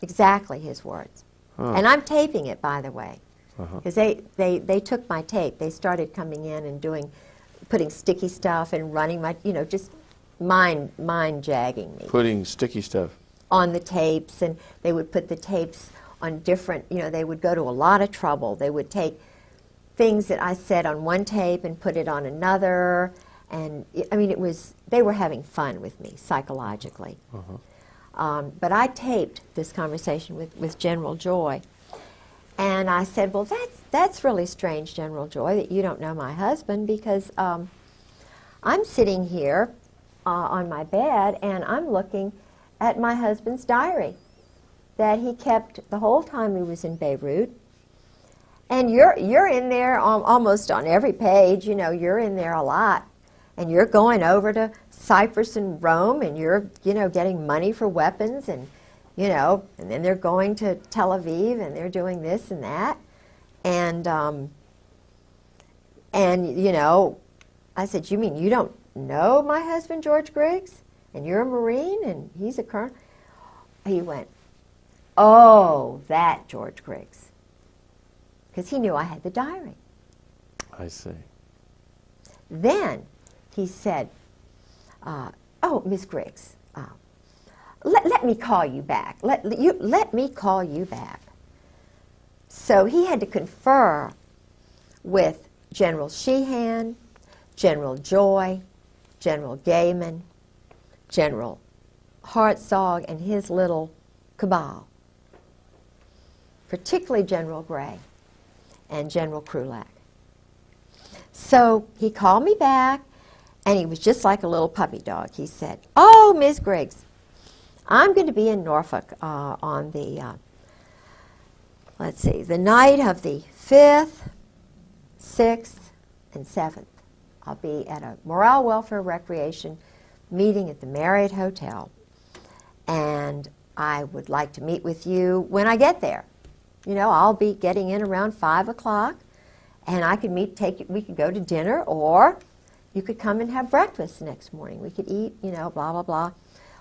Exactly his words. And I'm taping it, by the way, because they took my tape. They started coming in and putting sticky stuff and running my, just mind jagging me. putting sticky stuff. On the tapes, and they would put the tapes on different, they would go to a lot of trouble. They would take things that I said on one tape and put it on another, and they were having fun with me psychologically. But I taped this conversation with General Joy, and I said, well, that's really strange, General Joy, that you don't know my husband, because I'm sitting here on my bed, and I'm looking at my husband's diary that he kept the whole time he was in Beirut. And you're in there almost on every page, you're in there a lot. And you're going over to Cyprus and Rome, and you're, getting money for weapons, and, and then they're going to Tel Aviv, and they're doing this and that. And I said, you mean you don't know my husband, George Griggs? And you're a Marine, and he's a colonel? He went, oh, that George Griggs. Because he knew I had the diary. I see. Then he said, oh, Miss Griggs, let me call you back. Let me call you back. So he had to confer with General Sheehan, General Joy, General Gaiman, General Hartzog, and his little cabal, particularly General Gray and General Krulak. So he called me back, and he was just like a little puppy dog. He said, oh, Ms. Griggs, I'm going to be in Norfolk on the, the night of the 5th, 6th, and 7th. I'll be at a morale, welfare, recreation meeting at the Marriott Hotel, and I would like to meet with you when I get there. I'll be getting in around 5 o'clock, and I could we could go to dinner, or you could come and have breakfast the next morning. We could eat, blah, blah, blah.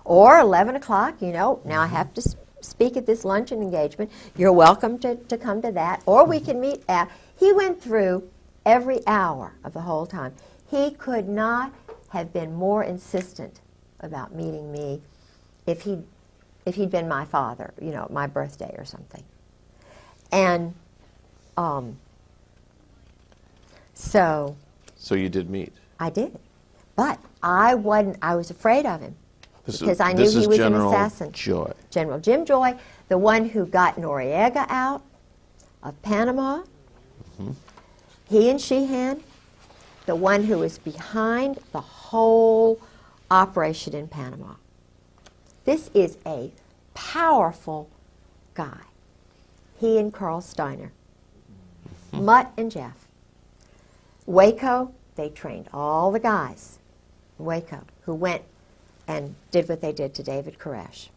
Or 11 o'clock, now I have to speak at this luncheon engagement. You're welcome to come to that. Or we can meet at, he went through every hour of the whole time. He could not have been more insistent about meeting me if he'd been my father, my birthday or something. And so you did meet. I did, but I was afraid of him because I knew this he is was General an assassin. Joy. General Jim Joy, the one who got Noriega out of Panama. He and Sheehan, the one who was behind the whole operation in Panama. This is a powerful guy. He and Carl Steiner, Mutt and Jeff. Waco, they trained all the guys in Waco who went and did what they did to David Koresh.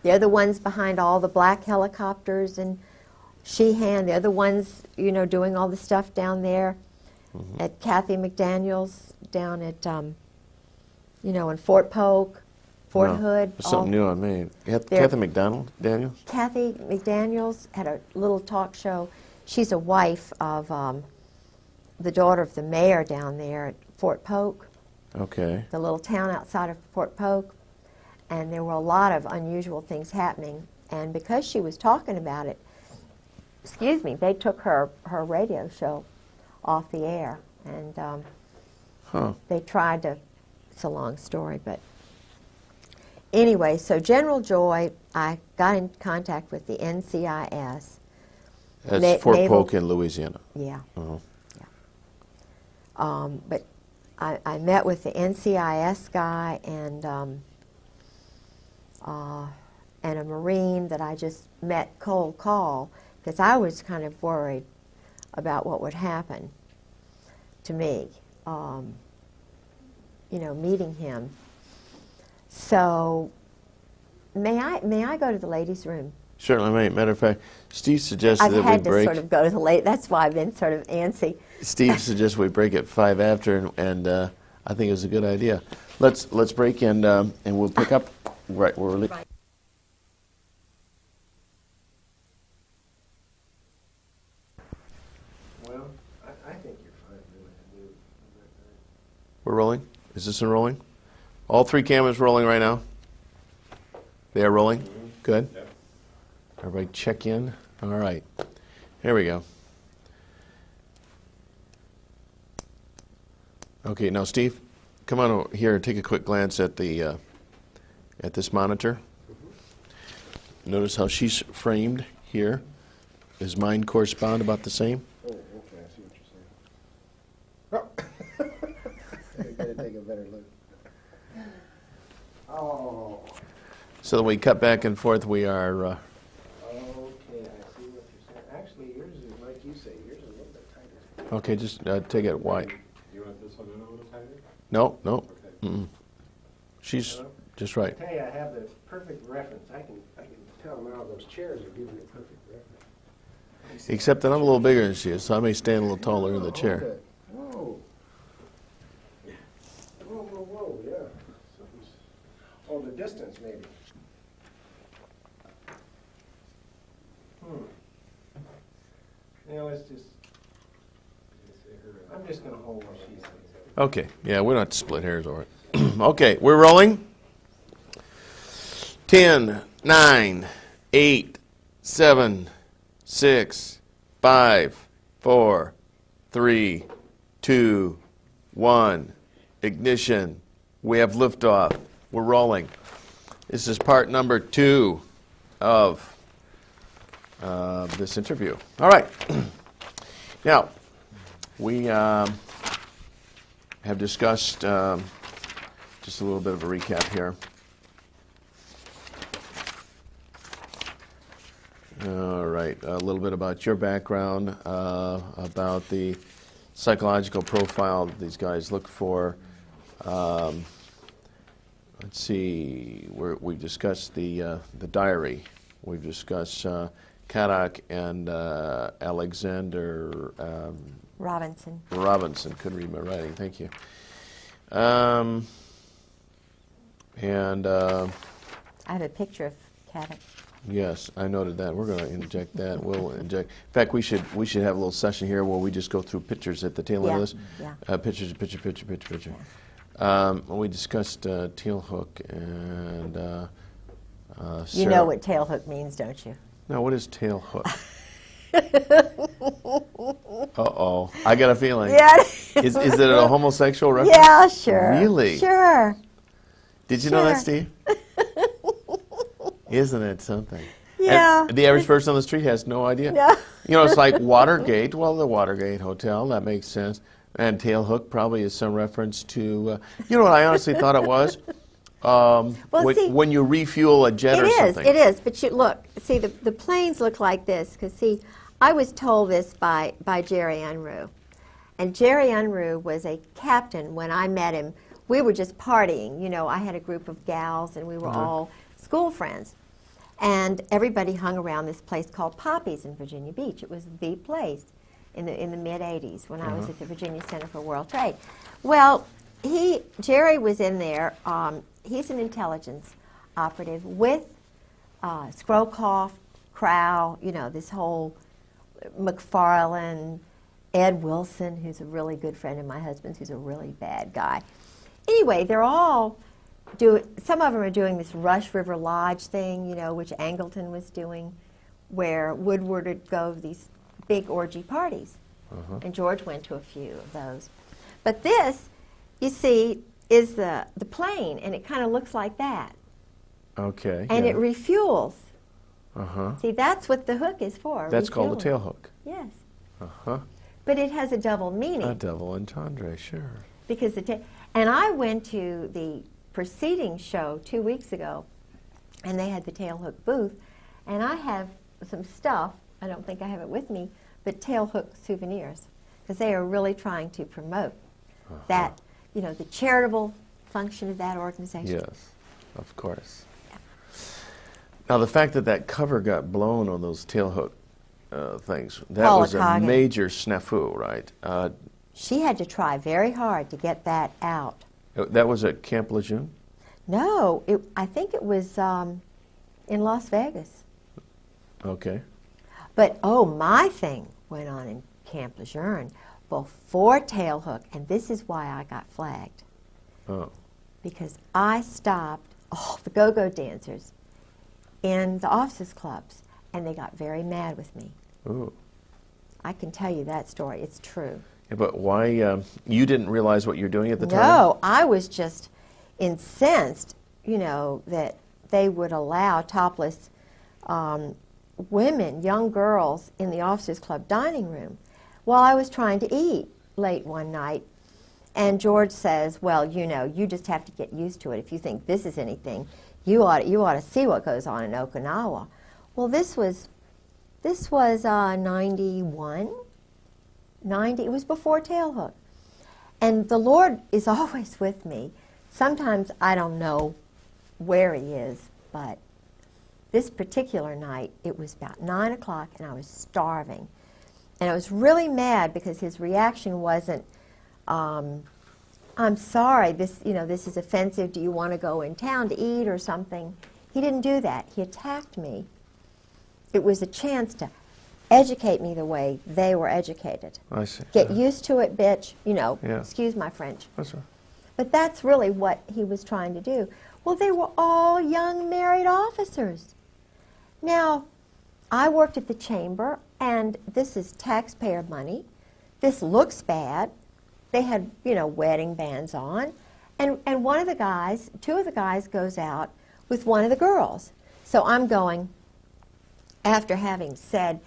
They're the ones behind all the black helicopters and Sheehan. They're the ones, you know, doing all the stuff down there at Kathy McDaniel's down at, you know, in Fort Polk, Fort Hood. That's something new on me. Kathy Daniels? Kathy McDaniel's had a little talk show. She's a wife of the daughter of the mayor down there at Fort Polk. Okay. The little town outside of Fort Polk. And there were a lot of unusual things happening. And because she was talking about it, excuse me, they took her radio show off the air. And they tried to, it's a long story, but anyway, so General Joy, I got in contact with the NCIS. That's Fort Polk in Louisiana. Yeah. Uh-huh. Yeah. But I met with the NCIS guy and a Marine that I just met cold call because I was kind of worried about what would happen to me, you know, meeting him. So may I go to the ladies' room? Certainly. Matter of fact, Steve suggested that we break. I've had to sort of go to the late. That's why I've been sort of antsy. Steve suggests we break at 5 after, and I think it's a good idea. Let's break and we'll pick up right where we're. Right. Well, I think you're fine doing it. We're rolling. Is this one rolling? All three cameras rolling right now. They are rolling. Good. Yep. Everybody check in. All right. Here we go. Okay, now Steve, come on over here and take a quick glance at the at this monitor. Notice how she's framed here. Does mine correspond about the same? Oh, okay, I see what you're saying. Oh. I gotta take a better look. Oh. So that we cut back and forth, we are. Okay, I see what you're saying. Actually, yours is like you say. Yours is a little bit tighter. Okay, just take it wide. Do you want this one in a little tighter? No, no. Okay. Mm-mm. She's just right. I tell you, I have the perfect reference. I can tell now those chairs are giving me a perfect reference. Except that I'm a little bigger than she is, so I may stand a little taller in the chair. Okay. Whoa. Whoa, yeah. Oh, the distance, maybe. Yeah, let's just, I'm just going to hold what she says. Okay, yeah, we don't have to split hairs over it. Okay, we're rolling. 10, 9, 8, 7, 6, 5, 4, 3, 2, 1. Ignition. We have liftoff. We're rolling. This is part number 2 of this interview. All right. Now, we have discussed just a little bit of a recap here. All right, a little bit about your background, about the psychological profile that these guys look for. Let's see, we've discussed the diary. We've discussed Kaddock and Alexander Robinson. Robinson. Couldn't read my writing. Thank you. And I have a picture of Kaddock. yes, I noted that. We're going to inject that. We'll inject. In fact, we should have a little session here where we just go through pictures at the tail end of this. Yeah. Picture. We discussed tail hook and. You know what tail hook means, don't you? No, what is tail hook? Uh-oh. I got a feeling. Yeah. Is it a homosexual reference? Yeah, sure. Really? Sure. Did you know that, Sure. Steve? Isn't it something? Yeah. And the average person on the street has no idea. No. You know, it's like Watergate. Well, the Watergate Hotel, that makes sense. And tail hook probably is some reference to, you know what I honestly thought it was? When you refuel a jet or something. It is. But you look, see, the planes look like this. Because, see, I was told this by Jerry Unruh. And Jerry Unruh was a captain when I met him. We were just partying. You know, I had a group of gals, and we were all school friends. And everybody hung around this place called Poppy's in Virginia Beach. It was the place in the mid-'80s when I was at the Virginia Center for World Trade. Well, Jerry was in there. He's an intelligence operative with Scrowcroft, Crow, you know, this whole McFarlane, Ed Wilson, who's a really good friend of my husband's, who's a really bad guy. Anyway, they're all some of them are doing this Rush River Lodge thing, you know, which Angleton was doing, where Woodward would go to these big orgy parties. And George went to a few of those. But this, you see, is the plane, and it kind of looks like that. Okay. And yeah. it refuels. Uh-huh. See, that's what the hook is for. That's called a refueling. tail hook. Yes. Uh-huh. But it has a double meaning. A double entendre, sure. Because and I went to the preceding show 2 weeks ago, and they had the tailhook booth, and I have some stuff, I don't think I have it with me, but tailhook souvenirs, because they are really trying to promote that, you know, the charitable function of that organization. Yes, of course. Now, the fact that that cover got blown on those tailhook things, that Paula was a Coggin. major snafu, right? She had to try very hard to get that out. That was at Camp Lejeune? No, I think it was in Las Vegas. Okay. But, oh, my thing went on in Camp Lejeune before tailhook, and this is why I got flagged. Oh. Because I stopped all the go-go dancers in the officers' clubs, and they got very mad with me. Ooh. I can tell you that story. It's true. Yeah, but why, you didn't realize what you were doing at the time? No, I was just incensed, you know, that they would allow topless women, young girls, in the officers' club dining room while I was trying to eat late one night. And George says, well, you know, you just have to get used to it. If you think this is anything, you ought to see what goes on in Okinawa. Well, this was 91, 90, it was before tailhook. And the Lord is always with me. Sometimes I don't know where he is, but this particular night, it was about 9 o'clock, and I was starving. And I was really mad because his reaction wasn't, I'm sorry, this is offensive, do you want to go in town to eat or something? He didn't do that. He attacked me. It was a chance to educate me the way they were educated. I see. Get used to it, bitch, you know, Yeah. excuse my French. That's right. But that's really what he was trying to do. Well, they were all young married officers. Now, I worked at the chamber, and this is taxpayer money. This looks bad. They had, you know, wedding bands on. And one of the guys, two of the guys goes out with one of the girls. So I'm going, after having said,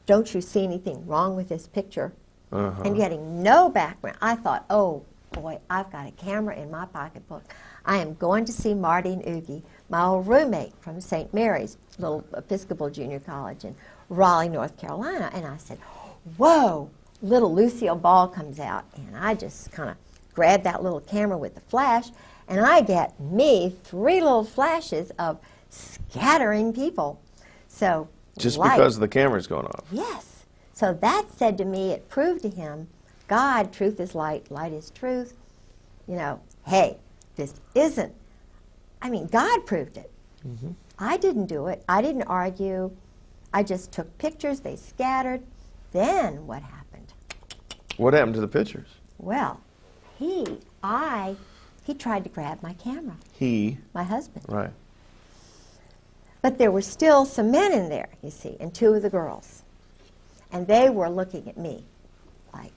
don't you see anything wrong with this picture? And getting no background. I thought, oh, boy, I've got a camera in my pocketbook. I am going to see Marty and Oogie, my old roommate from St. Mary's, little Episcopal Junior College in Raleigh, North Carolina. And I said, whoa, little Lucille Ball comes out. And I just kind of grabbed that little camera with the flash, and I get me 3 little flashes of scattering people. So Just light. because the camera's going off? Yes. So that said to me, it proved to him, God, truth is light, light is truth. You know, hey, this isn't. I mean, God proved it. I didn't do it. I didn't argue. I just took pictures. They scattered. Then what happened? What happened to the pictures? Well, he tried to grab my camera, He, my husband. right. But there were still some men in there, you see, and 2 of the girls. And they were looking at me like,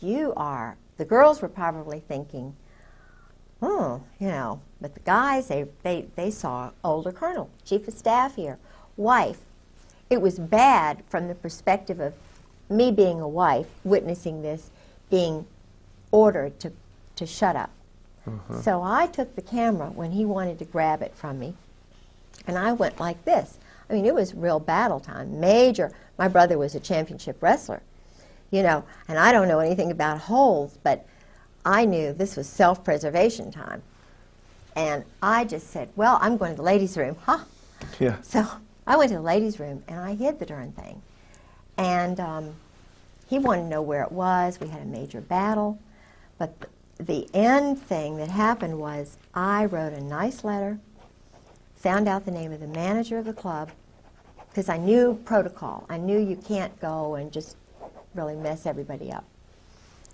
you are, the girls were probably thinking, oh, you know, but the guys, they saw older colonel, chief of staff here, wife. It was bad from the perspective of me being a wife, witnessing this, being ordered to shut up. So I took the camera when he wanted to grab it from me, and I went like this. I mean, it was real battle time, major. My brother was a championship wrestler, you know, and I don't know anything about holes, but I knew this was self-preservation time. And I just said, well, I'm going to the ladies' room, huh? Yeah. So I went to the ladies' room, and I hid the darn thing. And he wanted to know where it was. We had a major battle. But the end thing that happened was I wrote a nice letter, found out the name of the manager of the club, because I knew protocol. I knew you can't go and just really mess everybody up.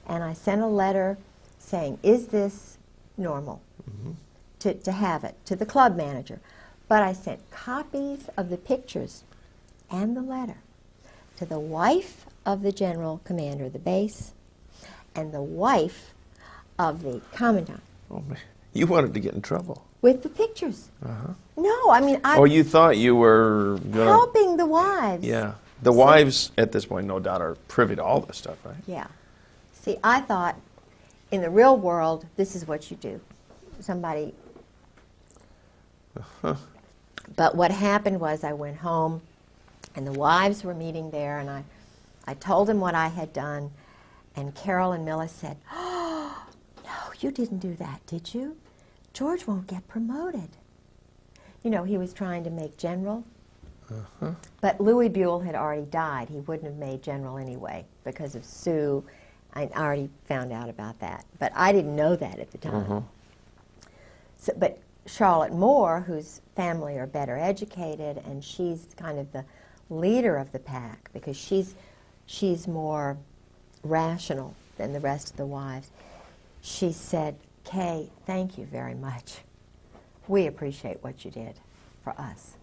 And I sent a letter saying, is this normal to have it, to the club manager. But I sent copies of the pictures and the letter to the wife of the general commander of the base and the wife of the commandant. Oh, man. You wanted to get in trouble. With the pictures. Uh-huh. No, I mean, Or you thought you were going to... helping the wives. Yeah. The wives, at this point, no doubt, are privy to all this stuff, right? Yeah. See, I thought, in the real world, this is what you do. Somebody... But what happened was I went home, and the wives were meeting there, and I told them what I had done, and Carol and Milla said, oh, no, you didn't do that, did you? George won't get promoted. You know, he was trying to make general. But Louis Buell had already died. He wouldn't have made general anyway because of Sue. I already found out about that. But I didn't know that at the time. So, but Charlotte Moore, whose family are better educated, and she's kind of the leader of the pack because she's more rational than the rest of the wives. She said, Kay, thank you very much. We appreciate what you did for us.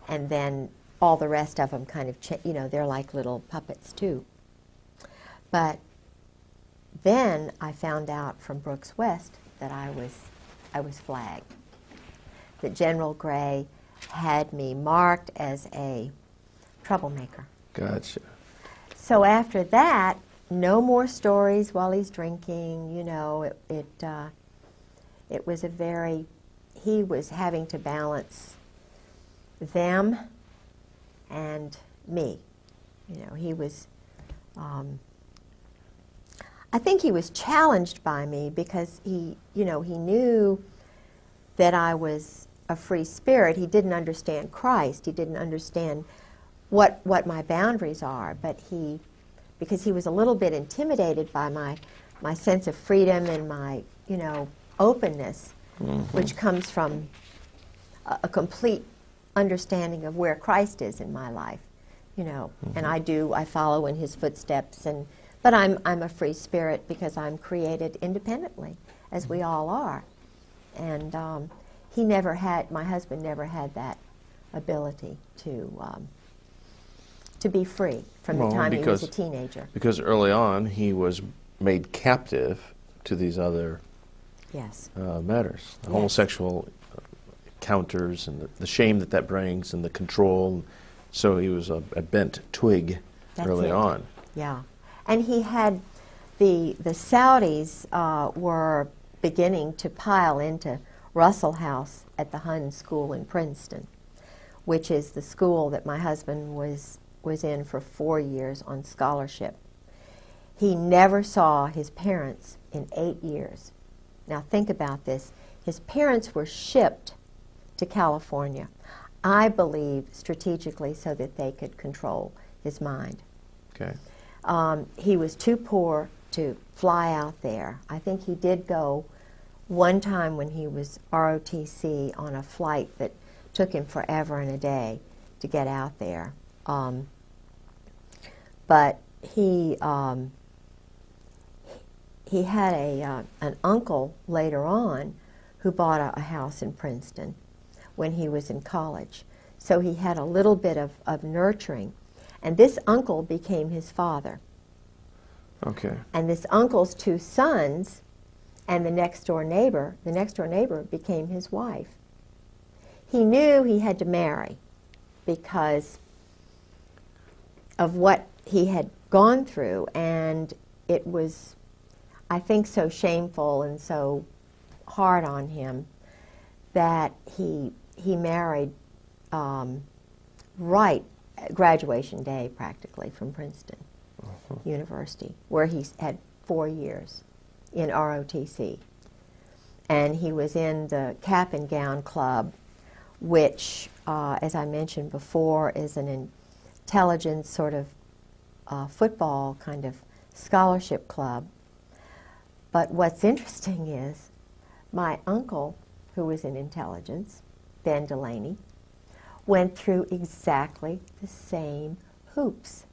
And then all the rest of them kind of, you know, they're like little puppets too. But then I found out from Brooks West that I was flagged. That General Gray had me marked as a troublemaker. Gotcha. So after that, no more stories while he's drinking. You know, it was a very, he was having to balance them and me. You know, he was, I think he was challenged by me because he, you know, he knew that I was a free spirit. He didn't understand Christ. He didn't understand what my boundaries are, but because he was a little bit intimidated by my sense of freedom and my, you know, openness, which comes from a complete understanding of where Christ is in my life, you know, and I follow in his footsteps, but I'm a free spirit because I'm created independently, as we all are, and my husband never had that ability to be free from the time he was a teenager. Because early on he was made captive to these other matters, the homosexual encounters and the shame that brings and the control. So he was a bent twig early on. Yeah, and he had the Saudis were beginning to pile into Russell House at the Hun School in Princeton, which is the school that my husband was in for 4 years on scholarship. He never saw his parents in 8 years. Now think about this. His parents were shipped to California, I believe strategically so that they could control his mind. Okay. He was too poor to fly out there. I think he did go one time when he was ROTC on a flight that took him forever and a day to get out there. But he had an uncle later on who bought a house in Princeton when he was in college. So he had a little bit of nurturing. And this uncle became his father. Okay. And this uncle's 2 sons and the next door neighbor became his wife. He knew he had to marry because of what he had gone through, and it was, I think, so shameful and so hard on him that he married right graduation day practically from Princeton. University, where he had 4 years in ROTC. And he was in the Cap and Gown Club, which, as I mentioned before, is an intelligence sort of football kind of scholarship club. But what's interesting is my uncle, who was in intelligence, Ben Delaney, went through exactly the same hoops.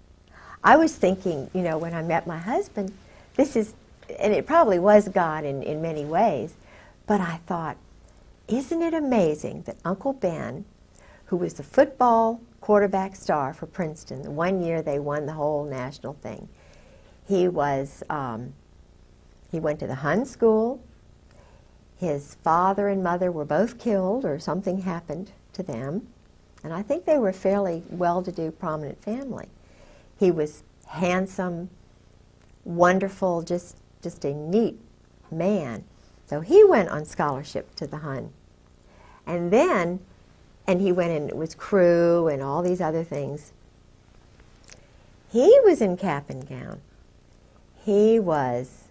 I was thinking, you know, when I met my husband, this is, and it probably was God in many ways, but I thought, isn't it amazing that Uncle Ben, who was the football quarterback star for Princeton, the one year they won the whole national thing, he was, he went to the Hun school. His father and mother were both killed or something happened to them. And I think they were a fairly well-to-do, prominent family. He was handsome, wonderful, just a neat man. So he went on scholarship to the Hun. And then, and he went in, it was crew and all these other things. He was in Cap and Gown. He was,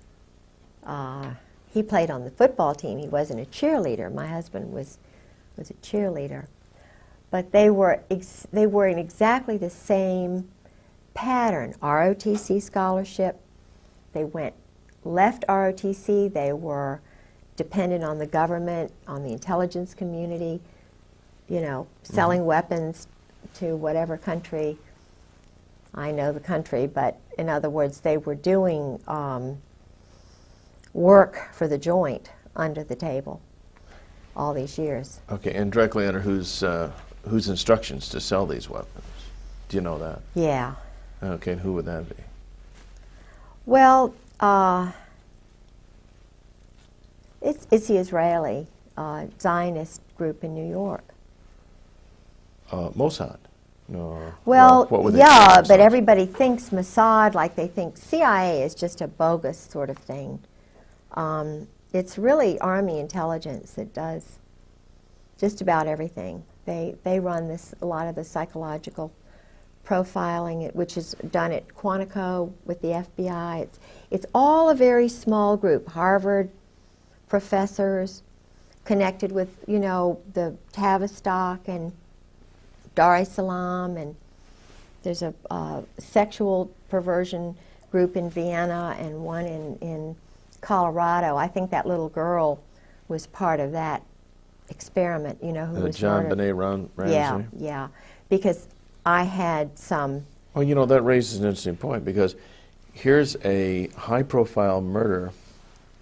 he played on the football team. He wasn't a cheerleader. My husband was a cheerleader. But they were in exactly the same pattern. ROTC scholarship. They left ROTC. They were dependent on the government, on the intelligence community, you know, selling weapons to whatever country. I know the country, but in other words, they were doing work for the joint under the table all these years. Okay, and directly under whose instructions to sell these weapons? Do you know that? Yeah. Okay, and who would that be? Well, it's the Israeli Zionist group in New York. Mossad? No. Well, what would they yeah, call but themselves? everybody thinks Mossad, like they think CIA is just a bogus sort of thing. It's really Army intelligence that does just about everything. They run a lot of the psychological profiling, which is done at Quantico with the FBI. It's all a very small group. Harvard professors connected with, you know, the Tavistock and Dar es Salaam, and there's a sexual perversion group in Vienna and one in Colorado. I think that little girl was part of that experiment, you know, who was John murdered. Benet Ramsey? Yeah, yeah, because I had some. Well, you know, that raises an interesting point, because here's a high-profile murder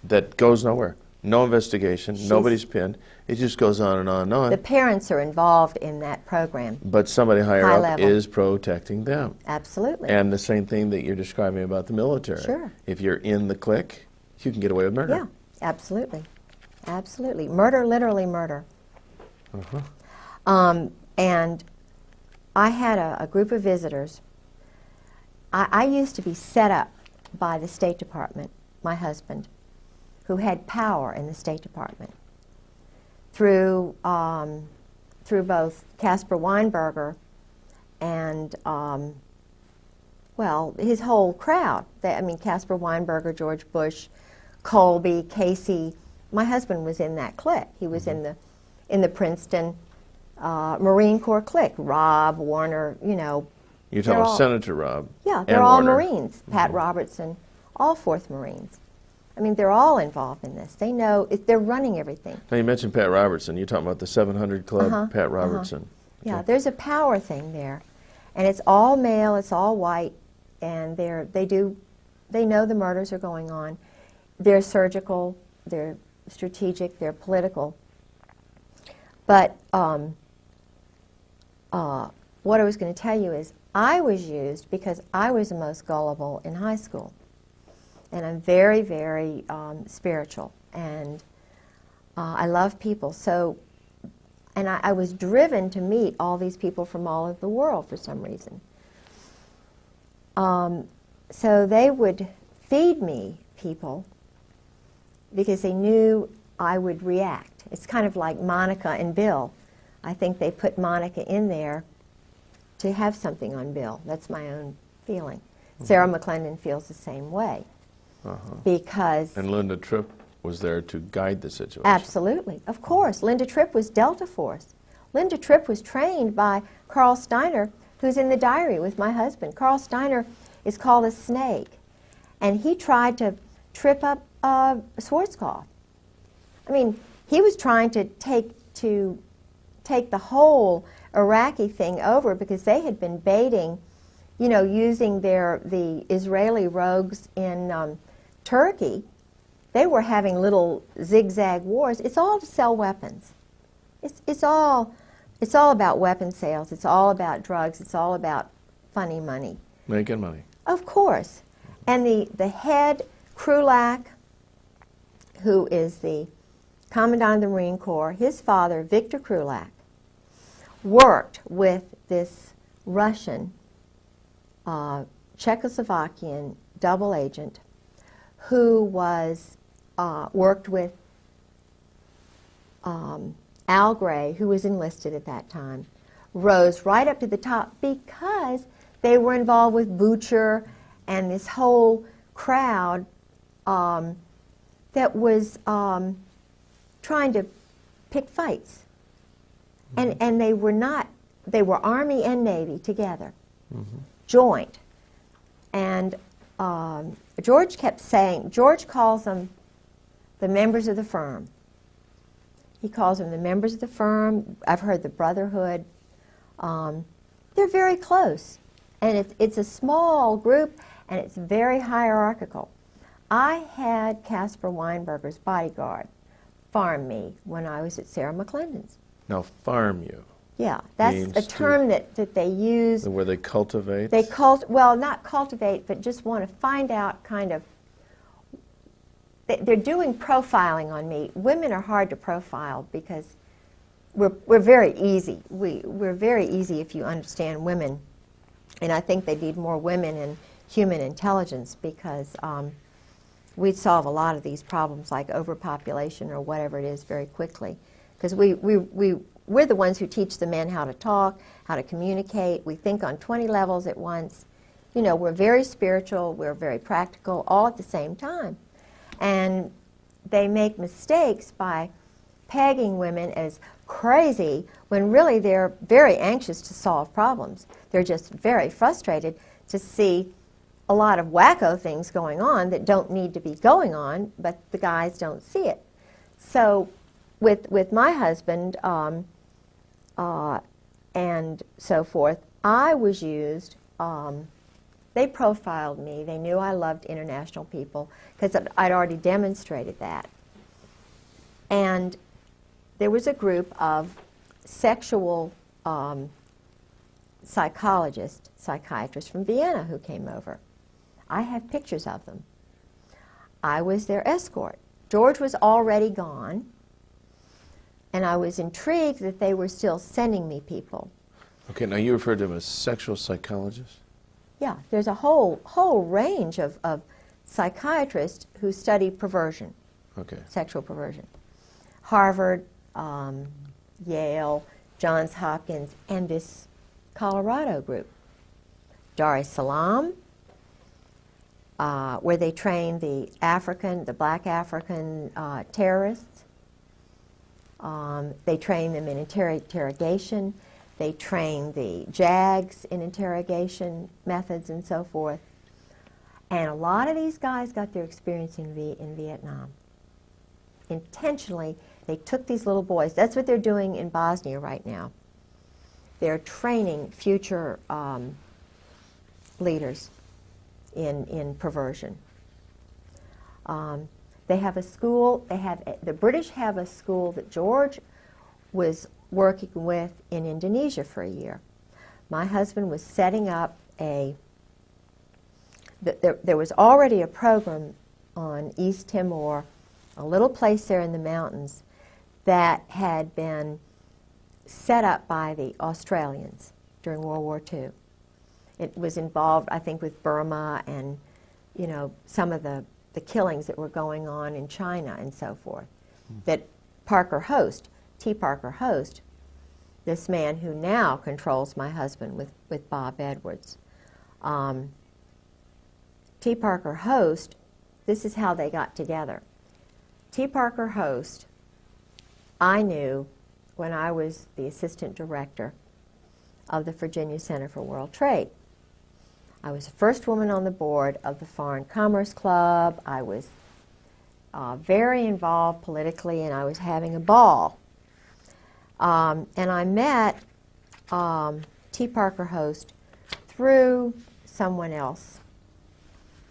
that goes nowhere. No investigation, nobody's pinned. It just goes on and on and on. The parents are involved in that program. But somebody higher High up level. is protecting them. Absolutely. And the same thing that you're describing about the military. Sure. If you're in the clique, you can get away with murder. Yeah, absolutely. Absolutely. Murder, literally murder. And I had a group of visitors. I used to be set up by the State Department, my husband, who had power in the State Department through both Caspar Weinberger and, well, his whole crowd. I mean, Caspar Weinberger, George Bush, Colby, Casey. My husband was in that clique. He was in the Princeton Marine Corps clique. Rob, Warner, you know. You're talking about Senator Rob. Yeah, they're and all Warner. Marines. Pat Robertson, all 4th Marines. I mean, they're all involved in this. They know, they're running everything. Now, you mentioned Pat Robertson. You're talking about the 700 Club, Pat Robertson. Yeah, Okay. there's a power thing there. And it's all male, it's all white, and they know the murders are going on. They're surgical, they're strategic, they're political. But what I was going to tell you is I was used because I was the most gullible in high school. And I'm very, very spiritual, and I love people. So, and I was driven to meet all these people from all over the world for some reason. So they would feed me people because they knew I would react. It's kind of like Monica and Bill. I think they put Monica in there to have something on Bill. That's my own feeling. Sarah McClendon feels the same way because... And Linda Tripp was there to guide the situation. Absolutely. Of course. Linda Tripp was Delta Force. Linda Tripp was trained by Carl Steiner, who's in the diary with my husband. Carl Steiner is called a snake, and he tried to trip up Schwarzkopf. I mean, he was trying to take the whole Iraqi thing over because they had been baiting, you know, using the Israeli rogues in Turkey. They were having little zigzag wars. It's all to sell weapons. It's all about weapon sales. It's all about drugs. It's all about funny money. Making money. Of course. And the head, Krulak, who is the Commandant of the Marine Corps, his father, Victor Krulak, worked with this Russian, Czechoslovakian double agent who was worked with Al Gray, who was enlisted at that time, rose right up to the top because they were involved with Butcher and this whole crowd that was trying to pick fights. And they were not, they were Army and Navy together, joint. And George kept saying, George calls them the members of the firm. He calls them the members of the firm. I've heard the Brotherhood. They're very close. And it's a small group, and it's very hierarchical. I had Caspar Weinberger's bodyguard farm me when I was at Sarah McClendon's. Now, farm you. Yeah, that's a term that they use. Where they cultivate? They well, not cultivate, but just want to find out kind of, they're doing profiling on me. Women are hard to profile because we're very easy. We're very easy if you understand women. And I think they need more women in human intelligence because we'd solve a lot of these problems like overpopulation or whatever it is very quickly. Because we're the ones who teach the men how to talk, how to communicate. We think on 20 levels at once. You know, we're very spiritual, we're very practical, all at the same time. And they make mistakes by pegging women as crazy when really they're very anxious to solve problems. They're just very frustrated to see a lot of wacko things going on that don't need to be going on, but the guys don't see it. So with my husband and so forth, I was used. They profiled me. They knew I loved international people because I'd already demonstrated that. And there was a group of sexual psychiatrists from Vienna who came over. I have pictures of them. I was their escort. George was already gone, and I was intrigued that they were still sending me people. Okay, now you referred to them as sexual psychologists? Yeah, there's a whole range of psychiatrists who study perversion, sexual perversion. Harvard, Yale, Johns Hopkins, and this Colorado group. Dar es Salaam, where they train the black African terrorists. They train them in interrogation. They train the JAGs in interrogation methods and so forth. And a lot of these guys got their experience in Vietnam. Intentionally, they took these little boys. That's what they're doing in Bosnia right now. They're training future leaders in perversion. They have a school. The British have a school that George was working with in Indonesia for a year. My husband was setting up there was already a program on East Timor, a little place there in the mountains, that had been set up by the Australians during World War II. It was involved, I think, with Burma and, you know, some of the killings that were going on in China and so forth. That T. Parker Host, this man who now controls my husband with Bob Edwards, T. Parker Host, this is how they got together. T. Parker Host, I knew when I was the assistant director of the Virginia Center for World Trade. I was the first woman on the board of the Foreign Commerce Club. I was very involved politically, and I was having a ball. And I met T. Parker Host through someone else.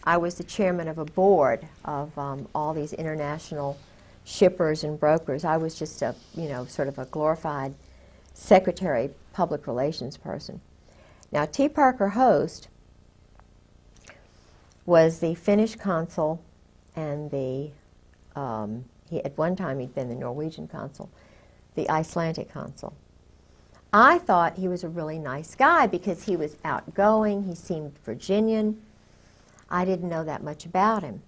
I was the chairman of a board of all these international shippers and brokers. I was just a, sort of a glorified secretary, public relations person. Now, T. Parker Host was the Finnish consul and the, at one time he'd been the Norwegian consul, the Icelandic consul. I thought he was a really nice guy because he was outgoing, he seemed Virginian. I didn't know that much about him.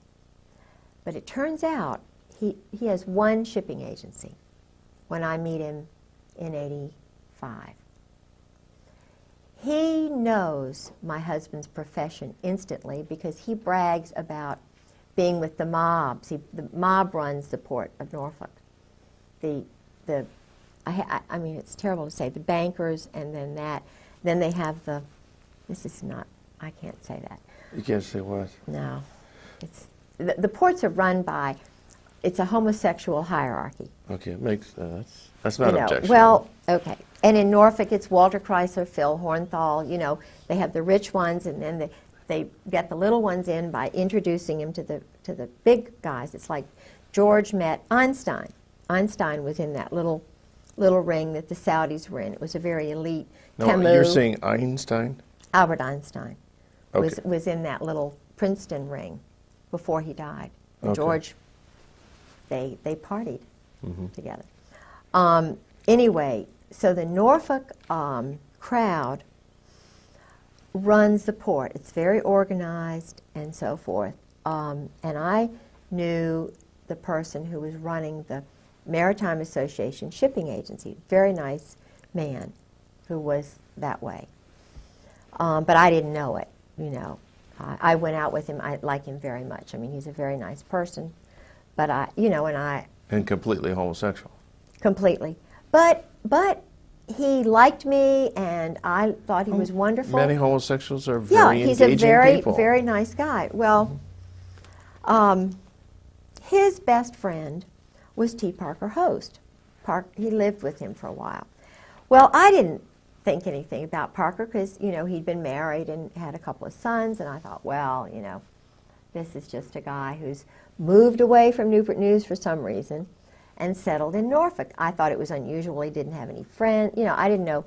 But it turns out he has one shipping agency when I meet him in '85. He knows my husband's profession instantly because he brags about being with the mobs. The mob runs the port of Norfolk. I mean, it's terrible to say, the bankers, and then they have I can't say that. You can't say what? No. The ports are run by, it's a homosexual hierarchy. Okay, it makes, that's not objectionable. Well, okay. And in Norfolk, it's Walter Chrysler, Phil Hornthal, they have the rich ones, and then they get the little ones in by introducing them to the big guys. It's like George met Einstein. Einstein was in that little ring that the Saudis were in. It was a very elite. No, Camus, you're saying Einstein? Albert Einstein Okay. was in that little Princeton ring before he died. Okay. George, they partied together. Anyway, so the Norfolk crowd runs the port. It's very organized and so forth. And I knew the person who was running the Maritime Association shipping agency, very nice man who was that way. But I didn't know it, I went out with him. I like him very much. I mean, he's a very nice person. But And completely homosexual. Completely. But he liked me, and I thought he was wonderful. Many homosexuals are very he's engaging a very, people. very nice guy. Well, his best friend was T. Parker Host. He lived with him for a while. Well, I didn't think anything about Parker because, he'd been married and had a couple of sons, and I thought, well, this is just a guy who's moved away from Newport News for some reason and settled in Norfolk. I thought it was unusual. He didn't have any friends. I didn't know.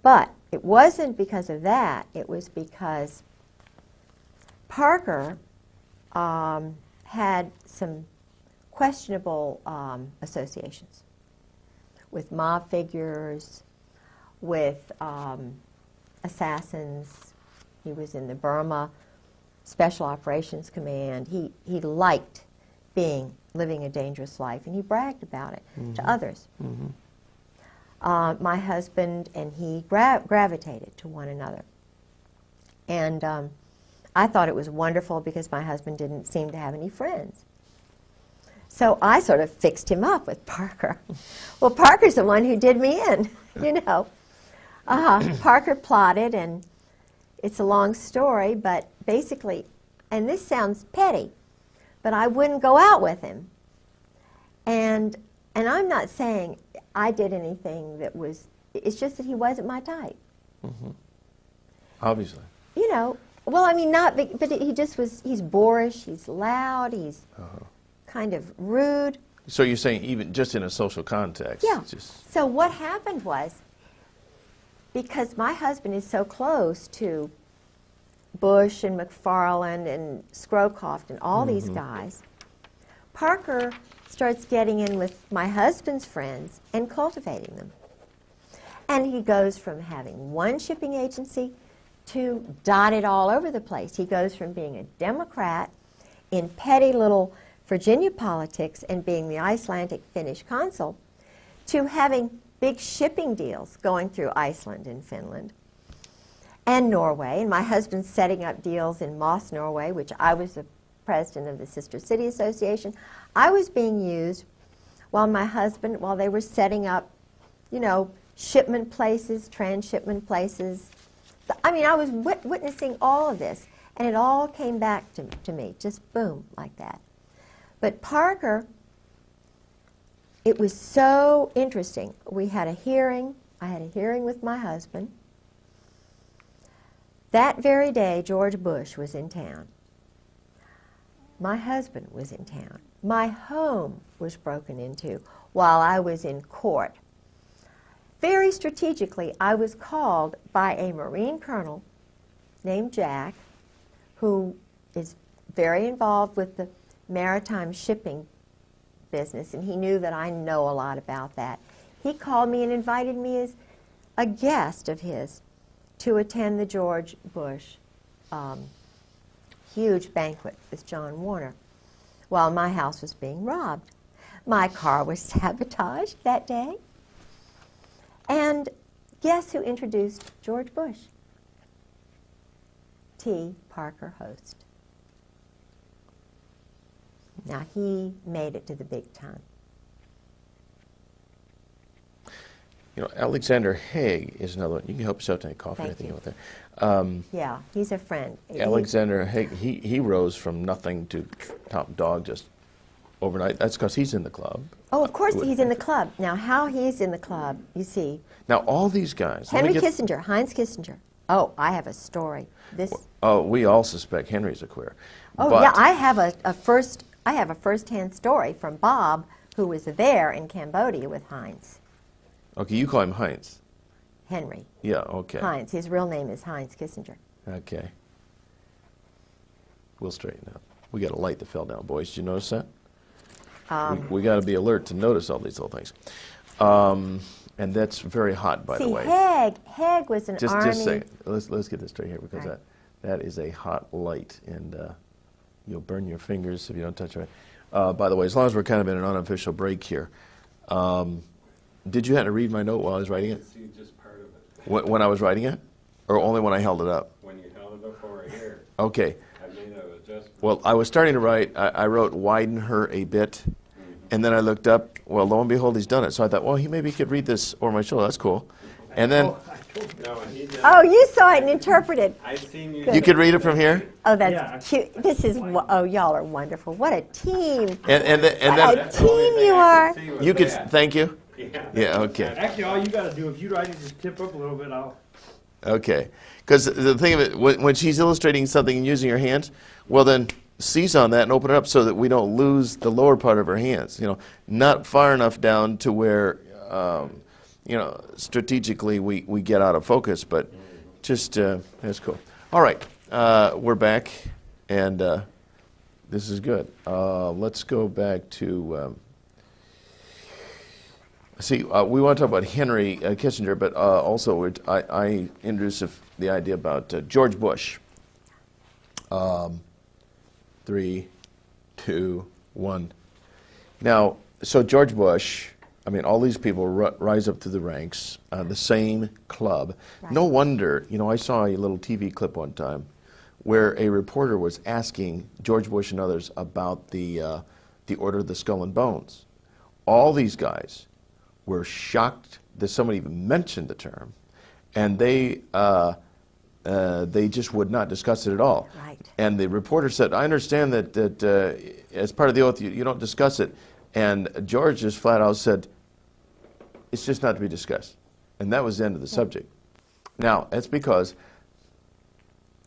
But it wasn't because of that. It was because Parker had some questionable associations with mob figures, with assassins. He was in the Burma Special Operations Command. He liked living a dangerous life, and he bragged about it to others. My husband and he gravitated to one another. And I thought it was wonderful because my husband didn't seem to have any friends. So I sort of fixed him up with Parker. Well, Parker's the one who did me in, Parker plotted, and it's a long story, but basically, and this sounds petty, but I wouldn't go out with him. And I'm not saying I did anything that was, it's just that he wasn't my type. Obviously. Well, I mean, but he just was, he's boorish, he's loud, he's kind of rude. So you're saying even just in a social context? Yeah. So what happened was, because my husband is so close to Bush and McFarland and Scrowcroft and all these guys, Parker starts getting in with my husband's friends and cultivating them. And he goes from having one shipping agency to dotted all over the place. He goes from being a Democrat in petty little Virginia politics and being the Icelandic Finnish consul to having big shipping deals going through Iceland and Finland. and Norway. And my husband's setting up deals in Moss, Norway, which I was the president of the Sister City Association. I was being used while they were setting up, you know, shipment places, transshipment places. I mean, I was witnessing all of this, and it all came back to me, just boom, like that. But Parker, it was so interesting. We had a hearing. I had a hearing with my husband. That very day, George Bush was in town. My husband was in town. My home was broken into while I was in court. Very strategically, I was called by a Marine colonel named Jack, who is very involved with the maritime shipping business, and he knew that I know a lot about that. He called me and invited me as a guest of his to attend the George Bush huge banquet with John Warner while my house was being robbed. My car was sabotaged that day. And guess who introduced George Bush? T. Parker Host. Now, he made it to the big time. You know, Alexander Haig is another one. You can help yourself to any coffee or Thank anything you. out there. Yeah, he's a friend. Alexander Haig, he rose from nothing to top dog just overnight. That's because he's in the club. Oh, of course he's in the club. Now, how he's in the club, you see. Now, all these guys. Heinz Kissinger. Oh, I have a story. Oh, we all suspect Henry's a queer. Oh, but, yeah, I have a first-hand story from Bob, who was there in Cambodia with Heinz. Okay, you call him Heinz. Henry. Yeah, okay. Heinz. His real name is Heinz Kissinger. Okay. We'll straighten up. We got a light that fell down, boys. Did you notice that? We got to be alert to notice all these little things. And that's very hot, by the way. Haig was an army. Just a second. Let's get this straight here, because that is a hot light, and you'll burn your fingers if you don't touch it. By the way, as long as we're kind of in an unofficial break here, did you have to read my note while I was writing it? See just part of it. When I was writing it? Or only when I held it up? When you held it up over here, Okay. I made an adjustment. Well, I was starting to write. I wrote, widen her a bit. And then I looked up. Well, lo and behold, he's done it. So I thought, well, maybe he could read this over my shoulder. That's cool. And then... Oh, you saw it and interpreted. I've seen you. Good. You could read it from here? Oh, that's cute. This is, oh, y'all are wonderful. What a team. And What then... a team you are. You could... Thank you? Yeah. Yeah, okay. Actually, all you got to do, if you write it, just tip up a little bit, I'll... Okay. Because the thing of it, when she's illustrating something and using her hands, well then seize on that and open it up so that we don't lose the lower part of her hands. You know, not far enough down to where, you know, strategically we get out of focus, but just, that's cool. All right. We're back, and this is good. Let's go back to... See, we want to talk about Henry Kissinger, but also I introduced the idea about George Bush. 3, 2, 1. Now, so George Bush, I mean, all these people rise up through the ranks, the same club. Right. No wonder, you know, I saw a little TV clip one time where a reporter was asking George Bush and others about the Order of the Skull and Bones. All these guys were shocked that somebody even mentioned the term, and they just would not discuss it at all. Right. And the reporter said, I understand that as part of the oath you don't discuss it. And George just flat out said, it's just not to be discussed. And that was the end of the subject. Now, that's because,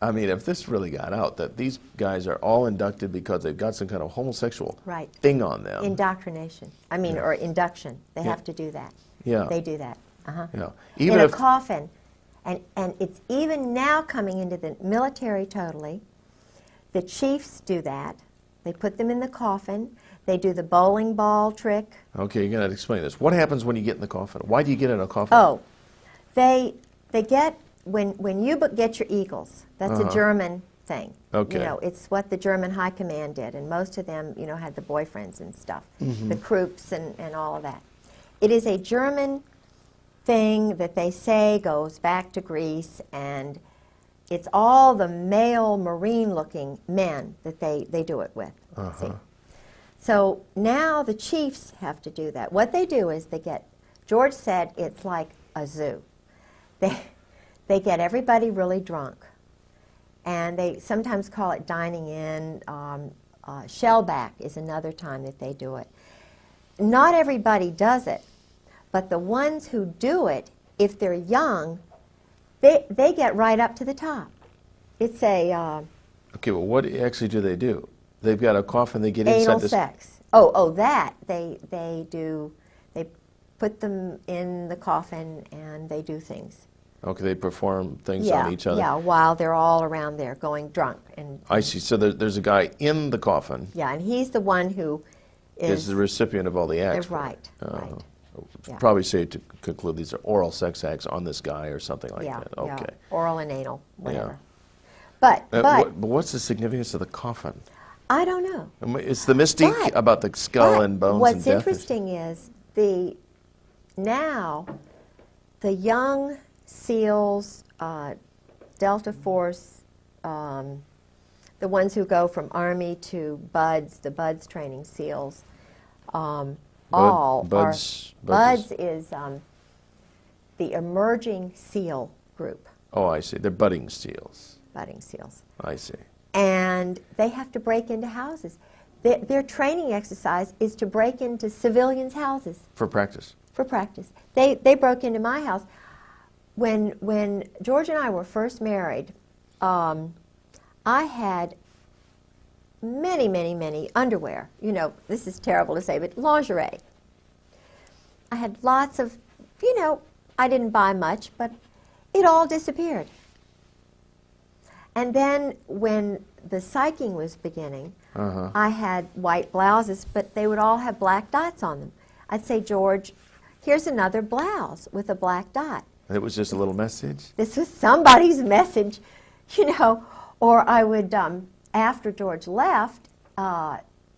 I mean, if this really got out, that these guys are all inducted because they've got some kind of homosexual thing on them. Indoctrination. I mean, or induction. They have to do that. Yeah. They do that. Yeah. Even in if a coffin. And it's even now coming into the military totally. The chiefs do that. They put them in the coffin. They do the bowling ball trick. Okay, you're going to explain this. What happens when you get in the coffin? Why do you get in a coffin? Oh, they get, when you get your eagles, that's a German thing. Okay. You know, it's what the German high command did, and most of them, you know, had the boyfriends and stuff, the Krupps and all of that. It is a German thing that they say goes back to Greece, and it's all the male Marine-looking men that they do it with. See? So now the chiefs have to do that. What they do is they get, George said it's like a zoo. They get everybody really drunk, and they sometimes call it dining in. Shellback is another time that they do it. Not everybody does it, but the ones who do it, if they're young, they get right up to the top. It's a Okay, well, what actually do they do? They've got a coffin. They get anal inside this. sex. Oh, that they do. They put them in the coffin and they do things. Okay, they perform things Yeah, on each other. yeah. While they're all around there going drunk and. I see. So there's a guy in the coffin. Yeah, and he's the one who Is the recipient of all the acts. right, right. Yeah. Probably safe to conclude these are oral sex acts on this guy or something like yeah, that. yeah. Okay. Oral and anal, whatever. Yeah. But But what's the significance of the coffin? I don't know. I mean, it's the mystique But- about the skull But and bones what's and death. interesting is now the young SEALs, Delta Force, the ones who go from Army to BUDS, the BUDS training SEALs, Buds BUDS is the emerging SEAL group, Oh, I see. They're budding SEALs. budding SEALs. I see. And they have to break into houses. Their training exercise is to break into civilians' houses For practice. for practice. They broke into my house. When George and I were first married, I had many underwear. You know, this is terrible to say, but lingerie. I had lots of, I didn't buy much, but it all disappeared. And then when the psyching was beginning, I had white blouses, but they would all have black dots on them. I'd say, George, here's another blouse with a black dot. And it was just a little message? This was somebody's message, Or I would, after George left,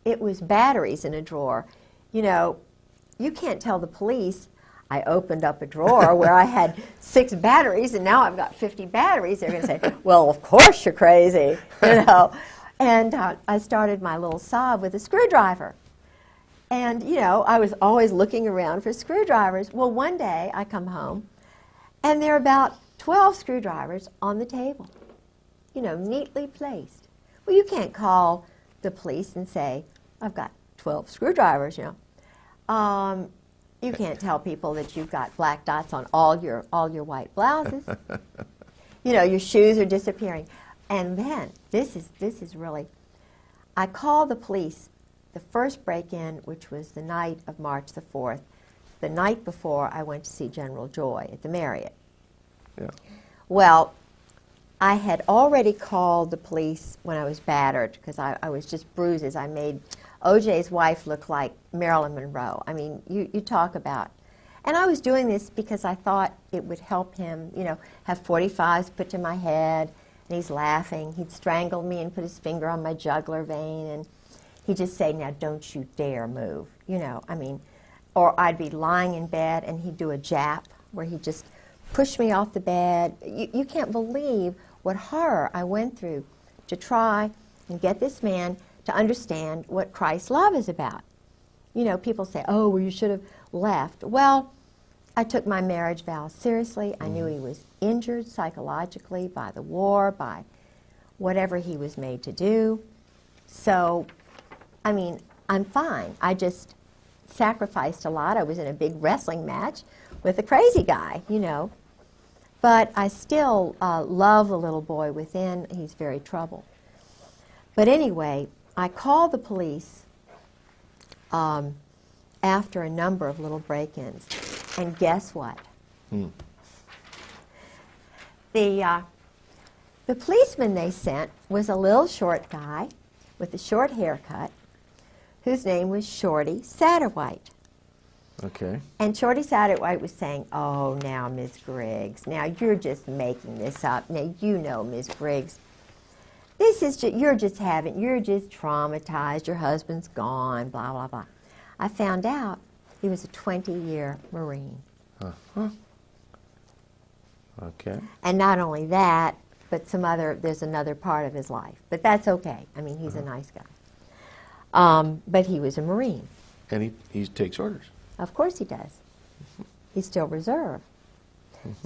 it was batteries in a drawer. You can't tell the police I opened up a drawer where I had 6 batteries and now I've got 50 batteries. They're going to say, well, of course you're crazy, And I started my little sob with a screwdriver. And, I was always looking around for screwdrivers. Well, one day I come home and there are about 12 screwdrivers on the table, neatly placed. Well, you can't call the police and say, I've got 12 screwdrivers, You can't tell people that you've got black dots on all your white blouses. Your shoes are disappearing. And then, this is really, I called the police the first break-in, which was the night of March the 4th, the night before I went to see General Joy at the Marriott. Yeah. Well, I had already called the police when I was battered because I was just bruises. I made O.J.'s wife look like Marilyn Monroe. I mean, you talk about. And I was doing this because I thought it would help him, have 45s put to my head, and he's laughing. He'd strangle me and put his finger on my jugular vein, and he'd just say, now don't you dare move, Or I'd be lying in bed, and he'd do a jap where he'd just push me off the bed. You can't believe what horror I went through to try and get this man to understand what Christ's love is about. People say, oh, well, you should have left. Well, I took my marriage vows seriously. I knew he was injured psychologically by the war, by whatever he was made to do. So, I'm fine. I just sacrificed a lot. I was in a big wrestling match with a crazy guy, But I still love the little boy within. He's very troubled. But anyway, I called the police after a number of little break-ins. And guess what? The policeman they sent was a little short guy with a short haircut whose name was Shorty Satterwhite. Okay. And Shorty Satterwhite was saying, oh, now, Miss Griggs, now you're just making this up. Now, Miss Griggs, this is you're just traumatized. Your husband's gone, blah, blah, blah. I found out he was a 20-year Marine. Okay. And not only that, but but there's another part of his life. But that's okay. I mean, he's a nice guy. But he was a Marine. And he takes orders. Of course he does. He's still reserve.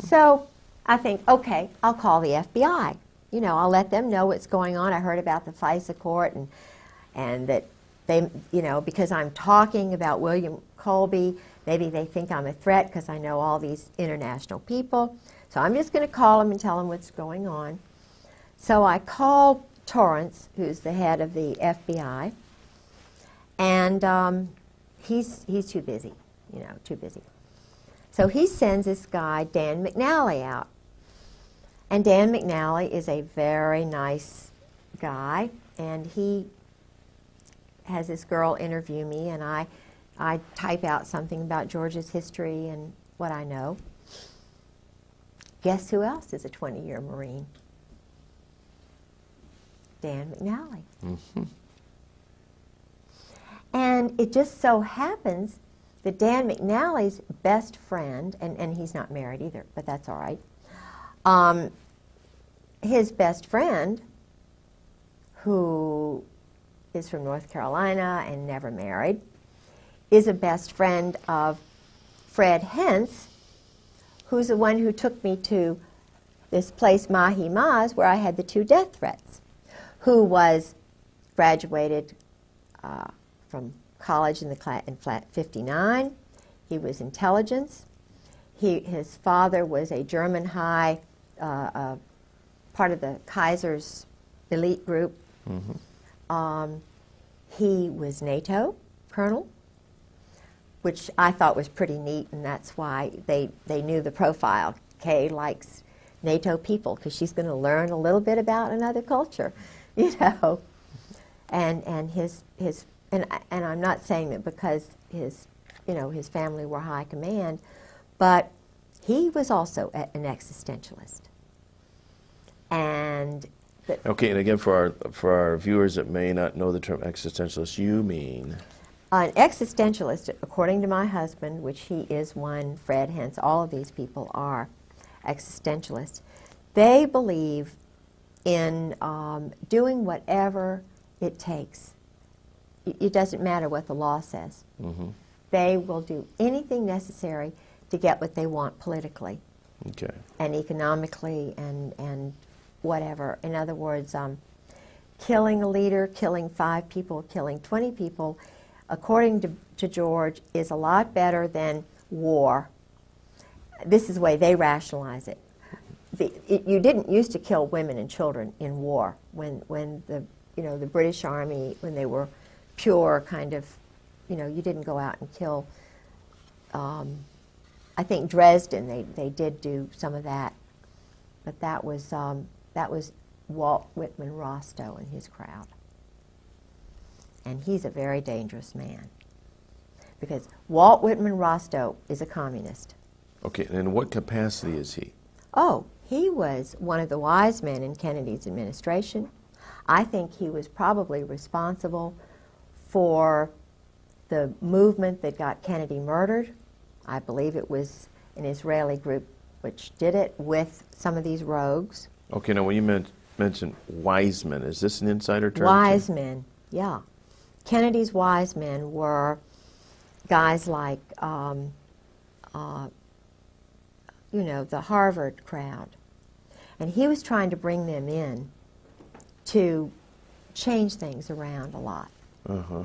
So I think, okay, I'll call the FBI. You know, I'll let them know what's going on. I heard about the FISA court and that they, you know, because I'm talking about William Colby, maybe they think I'm a threat because I know all these international people. So I'm just going to call them and tell them what's going on. So I call Torrance, who's the head of the FBI, and he's too busy, you know, too busy. So he sends this guy, Dan McNally, out. And Dan McNally is a very nice guy, and he has this girl interview me, and I type out something about Georgia's history and what I know. Guess who else is a 20-year Marine? Dan McNally. Mm-hmm. And it just so happens that Dan McNally's best friend, and he's not married either, but that's all right, his best friend, who is from North Carolina and never married, is a best friend of Fred Hentz, who's the one who took me to this place, Mahi Maz, where I had the 2 death threats, who was graduated from college in flat 59. He was intelligence. His father was a German high, part of the Kaiser's elite group. Mm-hmm. He was NATO colonel, which I thought was pretty neat, and that's why they knew the profile. Kay likes NATO people because she's going to learn a little bit about another culture, you know. And I'm not saying that because his family were high command, but he was also an existentialist. And okay, and again, for our viewers that may not know the term existentialist, you mean? An existentialist, according to my husband, which he is one, Fred Hentz, all of these people are existentialists. They believe in doing whatever it takes. It doesn't matter what the law says. Mm-hmm. They will do anything necessary to get what they want politically, okay, and economically and whatever. In other words, killing a leader, killing 5 people, killing 20 people, according to George, is a lot better than war. This is the way they rationalize it. You didn't used to kill women and children in war when the British Army, when they were pure kind of, you didn't go out and kill. I think Dresden, they did do some of that, but that was Walt Whitman Rostow and his crowd. And he's a very dangerous man, because Walt Whitman Rostow is a communist. Okay, and in what capacity is he? Oh, he was one of the wise men in Kennedy's administration. I think he was probably responsible for the movement that got Kennedy murdered. I believe it was an Israeli group which did it with some of these rogues. Okay, now when you mentioned wise men, is this an insider term? Wise men, yeah. Kennedy's wise men were guys like, the Harvard crowd. And he was trying to bring them in to change things around a lot. Uh-huh.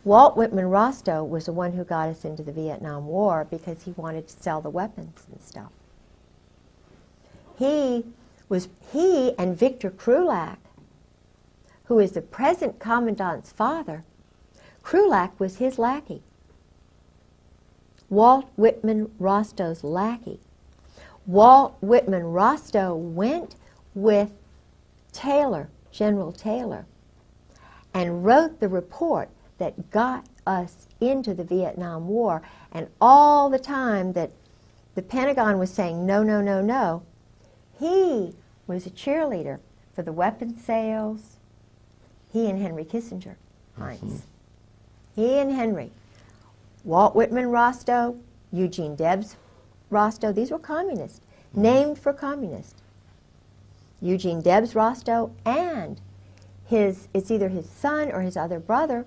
Walt Whitman Rostow was the one who got us into the Vietnam War because he wanted to sell the weapons and stuff. He and Victor Krulak, who is the present commandant's father, Krulak was his lackey. Walt Whitman Rostow's lackey. Walt Whitman Rostow went with Taylor, General Taylor, and wrote the report that got us into the Vietnam War. And all the time that the Pentagon was saying, no, no, no, no, he was a cheerleader for the weapons sales. He and Henry Kissinger, Heinz. Mm-hmm. He and Henry. Walt Whitman Rostow, Eugene Debs Rostow, these were communists, named for communists. Eugene Debs Rostow, and it's either his son or his other brother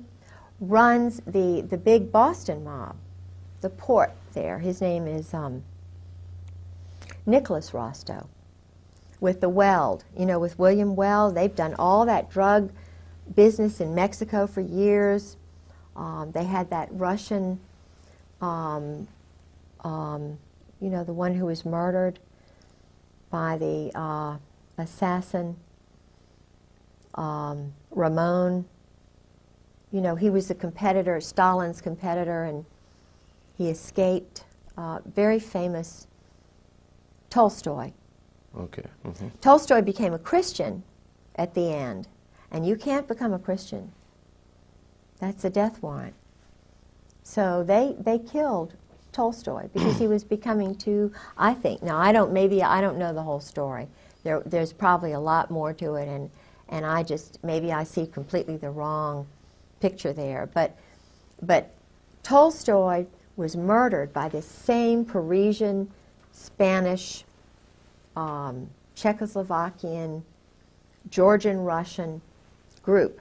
runs the big Boston mob, the port there. His name is Nicholas Rostow, with the Weld, with William Weld. They've done all that drug business in Mexico for years. They had that Russian, the one who was murdered by the assassin, Ramon. He was a competitor, Stalin's competitor, and he escaped. Very famous Tolstoy. Okay. Mm-hmm. Tolstoy became a Christian at the end, and you can't become a Christian. That's a death warrant. So they killed Tolstoy because he was becoming too, I think, now I don't know the whole story. There's probably a lot more to it, and maybe I see completely the wrong picture there. But Tolstoy was murdered by this same Parisian, Spanish, Czechoslovakian, Georgian, Russian group,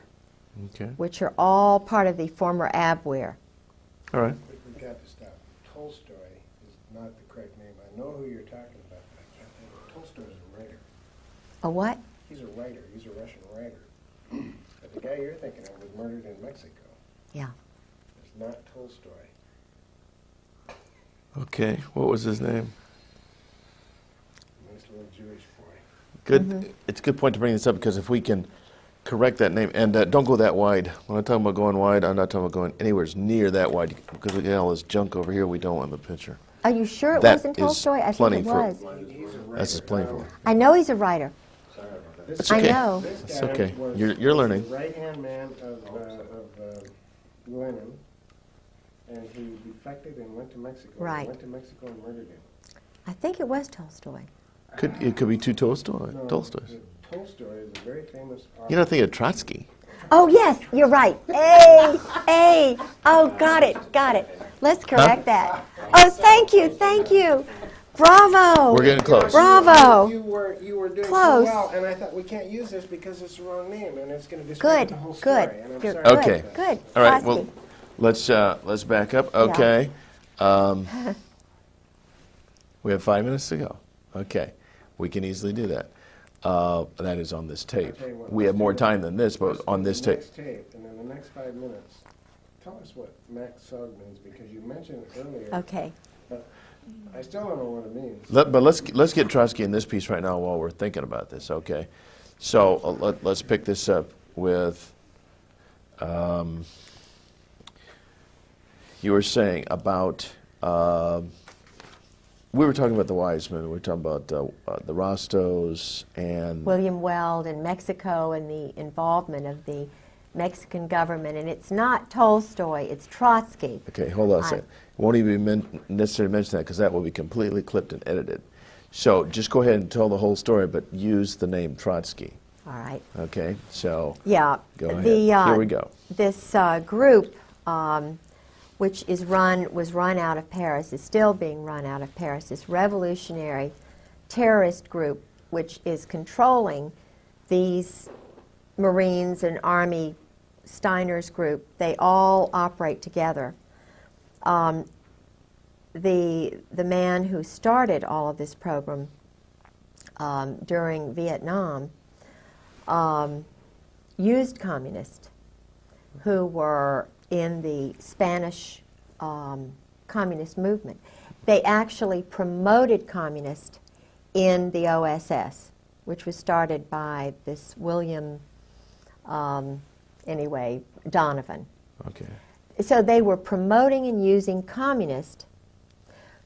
Okay. which are all part of the former Abwehr. All right. We've got to stop. Tolstoy is not the correct name. I know who you're talking about, but I can't think of it. Tolstoy is a writer. A what? He's a writer. He's a Russian writer. But the guy you're thinking of was murdered in Mexico. Yeah. It's not Tolstoy. Okay. What was his name? Nice little Jewish boy. Good. Mm-hmm. It's a good point to bring this up, because if we can correct that name, and don't go that wide. When I'm talking about going wide, I'm not talking about going anywhere near that wide, because we got all this junk over here we don't want in the picture. Are you sure it That wasn't is Tolstoy? I think plenty it for- was. He's a writer. That's just plain for. I know he's a writer. Sorry about that. This It's I okay. know. This It's guy okay. was- You're was learning. the right-hand man of Lenin, and he defected and went to Mexico. Right. He went to Mexico and murdered him. I think it was Tolstoy. It could be two Tolstoys. No, Tolstoys. Tolstoy is a very famous author. You're not thinking of Trotsky. Oh, yes, you're right. A. Oh, got it. Let's correct that. Oh, thank you. Bravo. We're getting close. Bravo. You were doing Close. so well, and I thought we can't use this because it's the wrong name, and it's going to discredit Good, the whole story. good. And I'm You're sorry good, about Okay. that. good. All right. Trotsky. Well, let's back up. Okay. We have 5 minutes to go. Okay. We can easily do that. That is on this tape. I'll tell you what, We have more time than this, but Let's on do this the tape. next tape, and in the next 5 minutes, tell us what Max Sog means, because you mentioned it earlier. Okay. But I still don't know what it means. But let's get Trotsky in this piece right now while we're thinking about this. Okay. So let's pick this up with. You were saying about. We were talking about the wise men. We were talking about the Rostos and. William Weld in Mexico and the involvement of the Mexican government. And it's not Tolstoy, it's Trotsky. Okay, hold on a second. Won't even necessarily mention that, because that will be completely clipped and edited. So just go ahead and tell the whole story, but use the name Trotsky. All right. Okay, so Yeah. go ahead. The, Here we go. This group, which was run out of Paris, is still being run out of Paris, this revolutionary terrorist group, which is controlling these Marines and Army Steiner's group. They all operate together. The man who started all of this program during Vietnam used communists who were in the Spanish communist movement. They actually promoted communists in the OSS, which was started by this William, Donovan. Okay. So they were promoting and using communists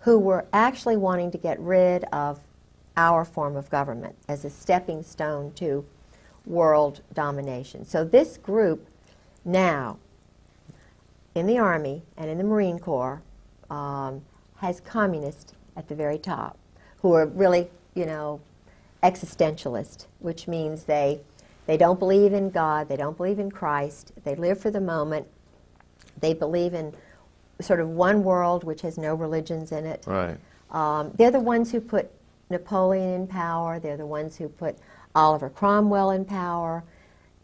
who were actually wanting to get rid of our form of government as a stepping stone to world domination. So this group now in the Army and in the Marine Corps has communists at the very top who are really, existentialist, which means they don't believe in God, they don't believe in Christ, they live for the moment, they believe in sort of one world which has no religions in it. Right. They're the ones who put Napoleon in power, they're the ones who put Oliver Cromwell in power.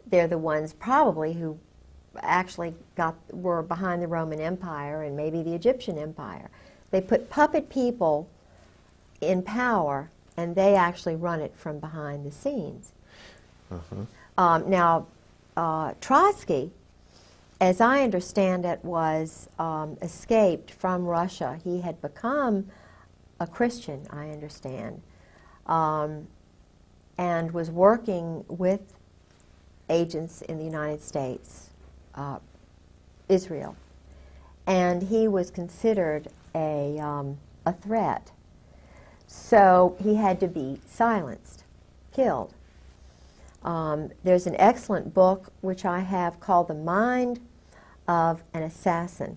They're the ones probably who actually were behind the Roman Empire and maybe the Egyptian Empire. They put puppet people in power, and they actually run it from behind the scenes. Now, Trotsky, as I understand it, was escaped from Russia. He had become a Christian, I understand, and was working with agents in the United States, Israel. And he was considered a threat. So he had to be silenced, killed. There's an excellent book which I have called The Mind of an Assassin,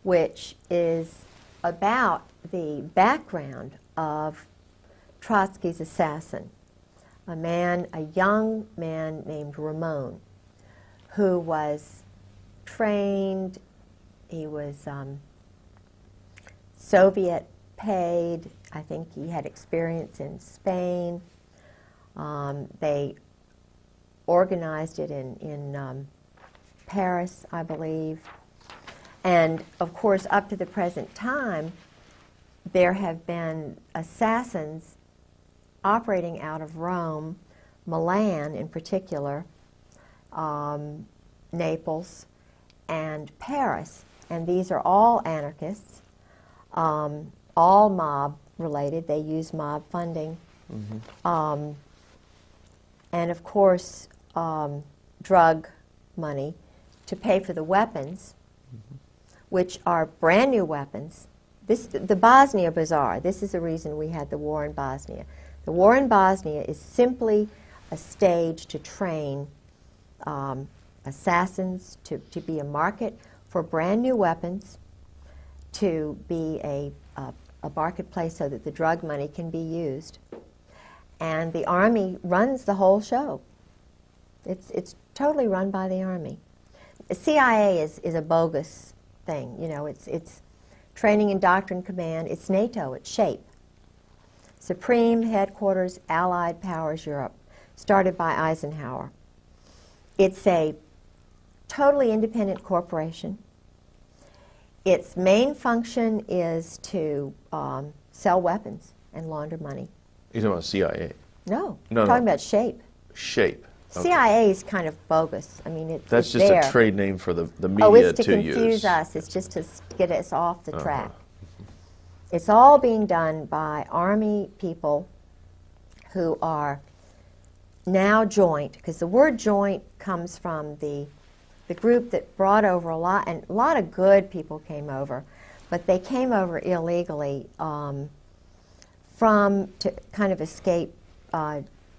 which is about the background of Trotsky's assassin, a young man named Ramon, who was trained, he was Soviet paid, I think he had experience in Spain. They organized it in Paris, I believe. And of course, up to the present time, there have been assassins operating out of Rome, Milan in particular, Naples, and Paris. And these are all anarchists, all mob related. They use mob funding. And of course, drug money to pay for the weapons, which are brand new weapons. The Bosnia Bazaar, this is the reason we had the war in Bosnia. The war in Bosnia is simply a stage to train assassins, to be a market for brand new weapons, to be a marketplace so that the drug money can be used. And the Army runs the whole show. It's totally run by the Army. The CIA is a bogus thing. You know, it's Training and Doctrine Command. It's NATO. It's SHAPE. Supreme Headquarters Allied Powers Europe, started by Eisenhower. It's a totally independent corporation. Its main function is to sell weapons and launder money. You're talking about CIA? No, No, I'm talking no. about SHAPE. SHAPE. Okay. CIA is kind of bogus. I mean, That's it's just there. a trade name for the media Oh, it's to use. confuse us. It's just to get us off the track. It's all being done by Army people who are now joint, because the word joint comes from the group that brought over a lot, and a lot of good people came over, but they came over illegally to kind of escape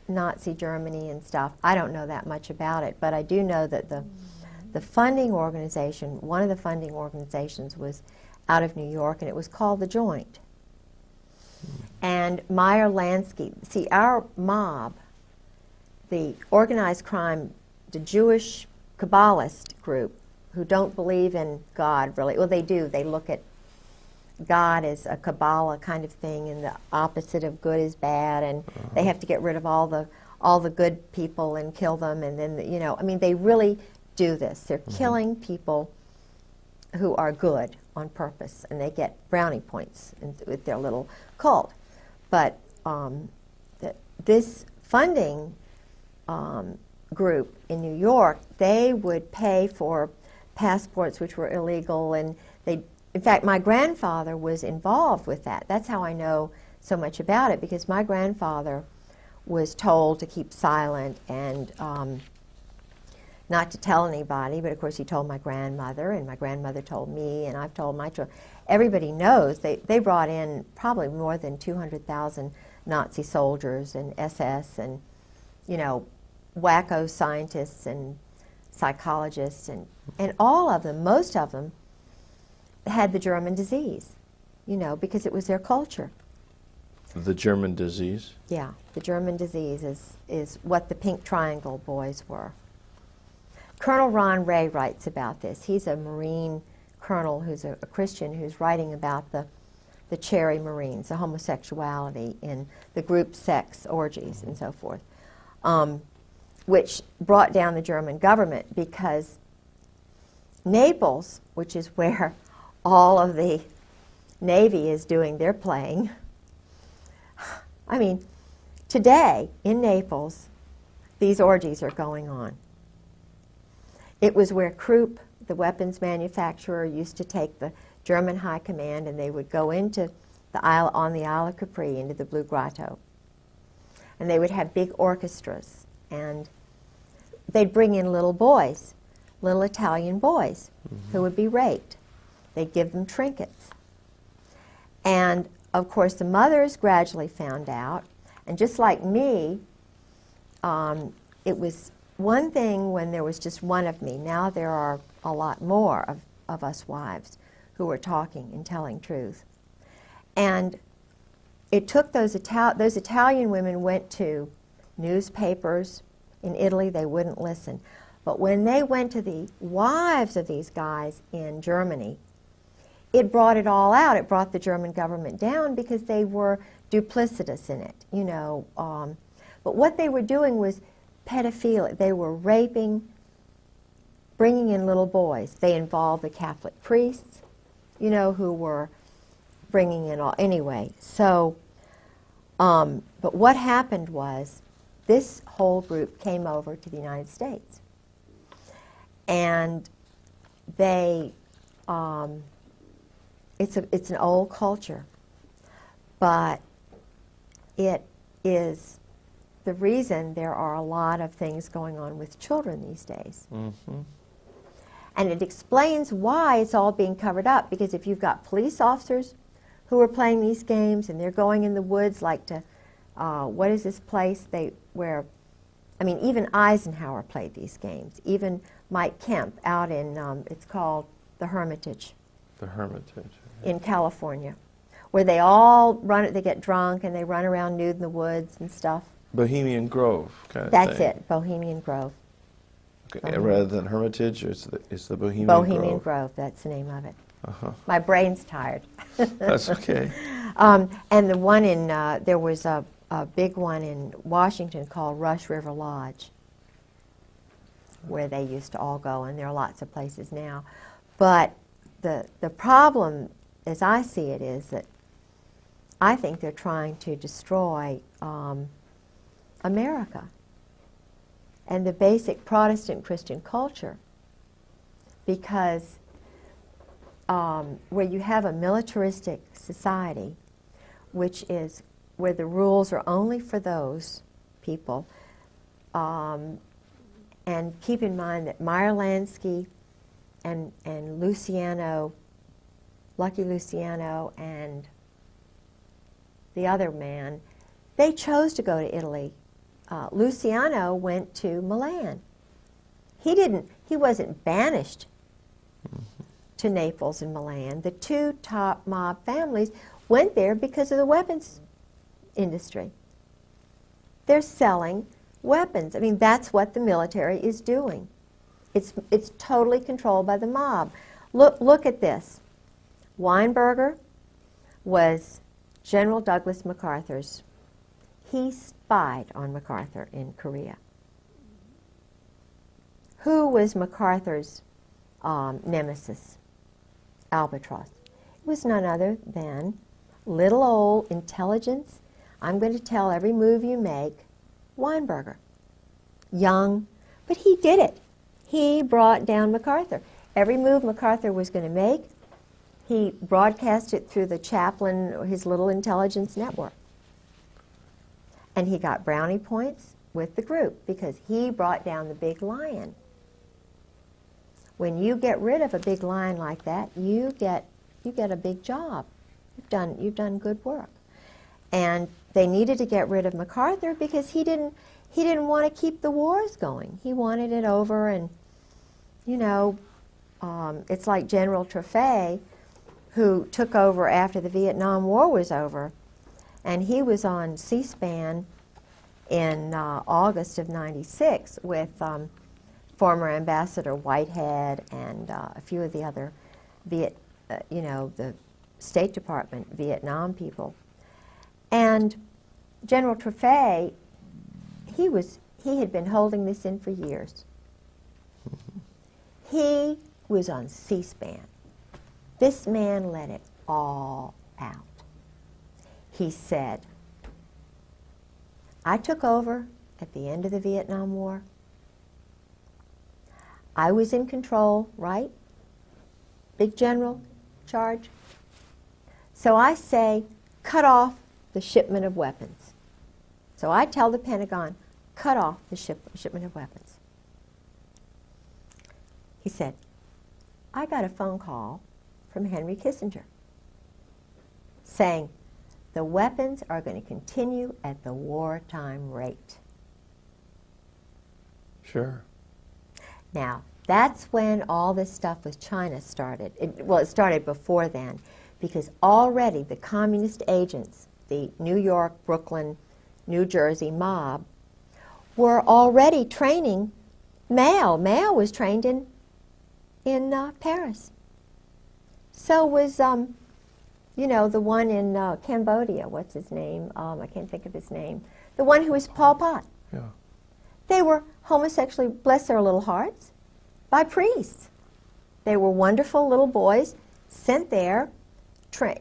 Nazi Germany and stuff. I don't know that much about it, but I do know that the funding organization, one of the funding organizations was out of New York, and it was called the Joint. And Meyer Lansky, see, our mob, the organized crime, the Jewish Kabbalist group, who don't believe in God, really. Well, they do. They look at God as a Kabbalah kind of thing, and the opposite of good is bad, and they have to get rid of all the good people and kill them, and then, you know, I mean, they really do this. They're killing people who are good on purpose, and they get brownie points with their little cult. But this funding group in New York, they would pay for passports which were illegal, and in fact, my grandfather was involved with that. That's how I know so much about it, because my grandfather was told to keep silent and not to tell anybody, but of course he told my grandmother, and my grandmother told me, and I've told my children. Everybody knows they brought in probably more than 200,000 Nazi soldiers and SS and, you know, wacko scientists and psychologists, and all of them, most of them, had the German disease, you know, because it was their culture. The German disease? Yeah, the German disease is what the Pink Triangle boys were. Colonel Ron Ray writes about this. He's a Marine colonel who's a Christian who's writing about the Cherry Marines, the homosexuality in the group sex orgies and so forth. which brought down the German government because Naples, which is where all of the Navy is doing their playing. I mean, today in Naples, these orgies are going on. It was where Krupp, the weapons manufacturer, used to take the German high command, and they would go into the Isle, on the Isle of Capri, into the Blue Grotto. And they would have big orchestras, and they'd bring in little boys, little Italian boys, who would be raped. They'd give them trinkets. And, of course, the mothers gradually found out, and just like me, it was one thing when there was just one of me. Now there are a lot more of us wives who are talking and telling truth. And it took those Italian women went to newspapers in Italy, they wouldn't listen. But when they went to the wives of these guys in Germany, it brought it all out. It brought the German government down because they were duplicitous in it, you know. But what they were doing was pedophilia. They were raping, bringing in little boys. They involved the Catholic priests, you know, who were bringing in all. Anyway, so, but what happened was this whole group came over to the United States. And they, it's an old culture, but it is the reason there are a lot of things going on with children these days. Mm-hmm. And it explains why it's all being covered up, because if you've got police officers who are playing these games and they're going in the woods like to, what is this place where, I mean, even Eisenhower played these games. Even Mike Kemp out in, it's called the Hermitage. The Hermitage. In California, where they all run, they get drunk and they run around nude in the woods and stuff. Bohemian Grove kind of That's thing. it, Bohemian Grove. Okay. Rather than Hermitage, it's the Bohemian, Bohemian Grove. Grove, that's the name of it. Uh-huh. My brain's tired. That's okay. And the one in, there was a big one in Washington called Rush River Lodge, where they used to all go, and there are lots of places now. But the problem, as I see it, is that I think they're trying to destroy America and the basic Protestant Christian culture, because where you have a militaristic society, which is where the rules are only for those people, and keep in mind that Meyer Lansky and Luciano, Lucky Luciano, and the other man, they chose to go to Italy. Luciano went to Milan. He wasn't banished to Naples and Milan. The two top mob families went there because of the weapons industry. They're selling weapons. I mean, that's what the military is doing. It's totally controlled by the mob. Look at this. Weinberger was General Douglas MacArthur's. He spied on MacArthur in Korea. Who was MacArthur's nemesis? Albatross. It was none other than little old intelligence. I'm going to tell every move you make. Weinberger. Young, but he did it. He brought down MacArthur. Every move MacArthur was going to make, he broadcast it through the chaplain, his little intelligence network. And he got brownie points with the group because he brought down the big lion. When you get rid of a big lion like that, you get a big job. You've done good work. And they needed to get rid of MacArthur because he didn't want to keep the wars going. He wanted it over, and you know, it's like General Trefay, who took over after the Vietnam War was over, and he was on C-SPAN in August of '96 with former Ambassador Whitehead and a few of the other the State Department Vietnam people. And General Trefay, he he had been holding this in for years. He was on C-SPAN. This man let it all out. He said, I took over at the end of the Vietnam War. I was in control, right? Big general charge. So I say, cut off the shipment of weapons. So I tell the Pentagon, cut off the shipment of weapons. He said, I got a phone call from Henry Kissinger saying the weapons are going to continue at the wartime rate. Sure. Now, that's when all this stuff with China started. It started before then, because already the communist agents, the New York, Brooklyn, New Jersey mob, were already training Mao. Mao was trained in Paris. So was, you know, the one in Cambodia. What's his name? I can't think of his name. The one who was Pol Pot. Yeah. They were homosexually, bless their little hearts, by priests. They were wonderful little boys sent there,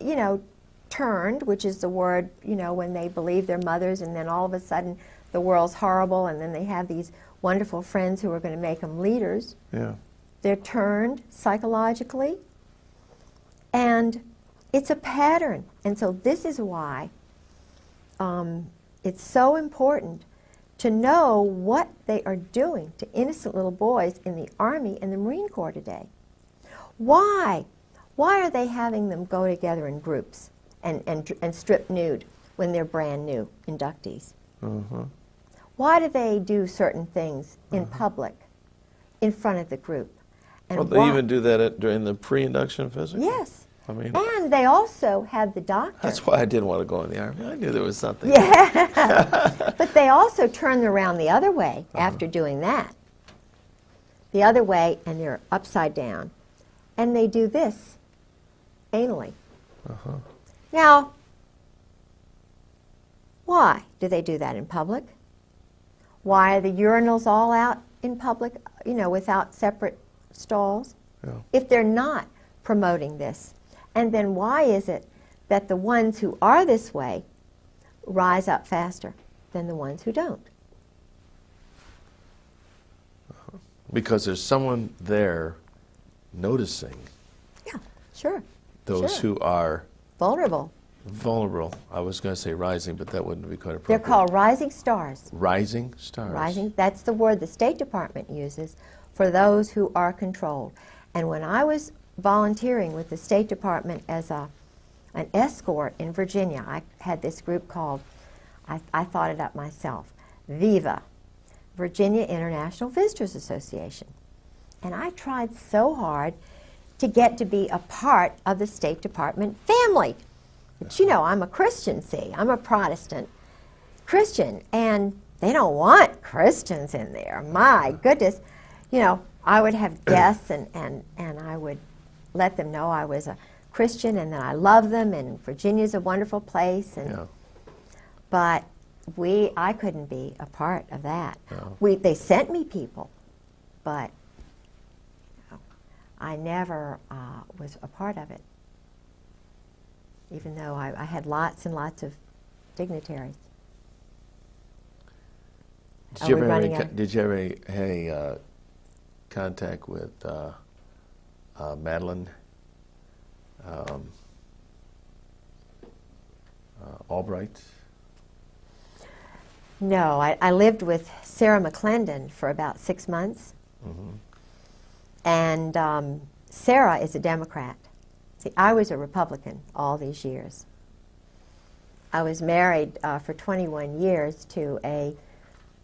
you know, turned, which is the word, you know, when they believe their mothers and then all of a sudden the world's horrible and then they have these wonderful friends who are going to make them leaders. Yeah. They're turned psychologically, and it's a pattern. And so this is why it's so important to know what they are doing to innocent little boys in the Army and the Marine Corps today. Why? Why are they having them go together in groups and strip nude when they're brand new inductees? Uh-huh. Why do they do certain things in public, in front of the group? And Well, they even do that during the pre-induction physical? Yes. I mean, And they also had the doctor. that's why I didn't want to go in the Army. I knew there was something. Yeah. But they also turn around the other way after doing that. The other way, and they're upside down. And they do this anally. Uh-huh. Now, why do they do that in public? Why are the urinals all out in public, you know, without separate stalls? Yeah. If they're not promoting this. And then why is it that the ones who are this way rise up faster than the ones who don't? Because there's someone there noticing Yeah, sure. those Sure. who are Vulnerable. vulnerable. I was going to say rising, but that wouldn't be quite They're appropriate. called rising stars. Rising stars. Rising, that's the word the State Department uses for those who are controlled. And when I was volunteering with the State Department as an escort in Virginia, I had this group called, I thought it up myself, VIVA, Virginia International Visitors Association. And I tried so hard to get to be a part of the State Department family. But you know, I'm a Christian, see, I'm a Protestant Christian, and they don't want Christians in there. My goodness. You know, I would have guests and I would let them know I was a Christian and that I love them and Virginia's a wonderful place. And Yeah. But I couldn't be a part of that. No. They sent me people, but you know, I never was a part of it, even though I had lots and lots of dignitaries. Did you ever have any contact with Madeleine Albright? No, I lived with Sarah McClendon for about 6 months. Mm-hmm. And Sarah is a Democrat. See, I was a Republican all these years. I was married for 21 years to a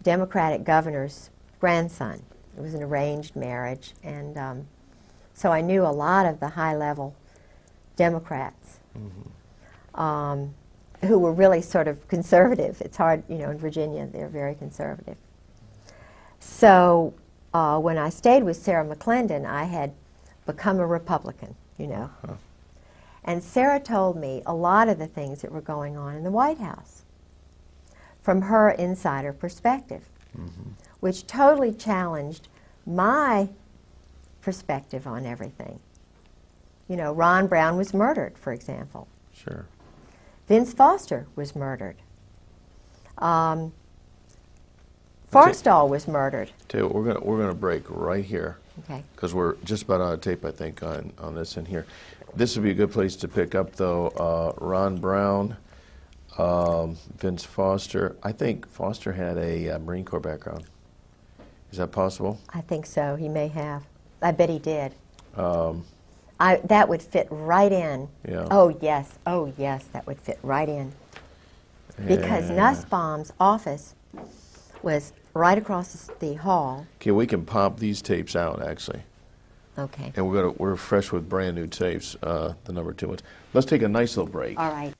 Democratic governor's grandson. It was an arranged marriage, and so I knew a lot of the high-level Democrats who were really sort of conservative. It's hard, you know, in Virginia, they're very conservative. So when I stayed with Sarah McClendon, I had become a Republican, you know. Huh. And Sarah told me a lot of the things that were going on in the White House from her insider perspective. which totally challenged my perspective on everything. You know, Ron Brown was murdered, for example. Sure. Vince Foster was murdered. Forstall was murdered. Tell you what, we're gonna break right here. Okay. Because we're just about out of tape, I think, on this in here. This would be a good place to pick up, though. Ron Brown, Vince Foster. I think Foster had a Marine Corps background. Is that possible? I think so. He may have. I bet he did. That would fit right in. Yeah. Oh, yes. Oh, yes, that would fit right in. Because Nussbaum's office was right across the hall. Okay, we can pop these tapes out, actually. Okay. And we're fresh with brand new tapes, the number 2 ones. Let's take a nice little break. All right.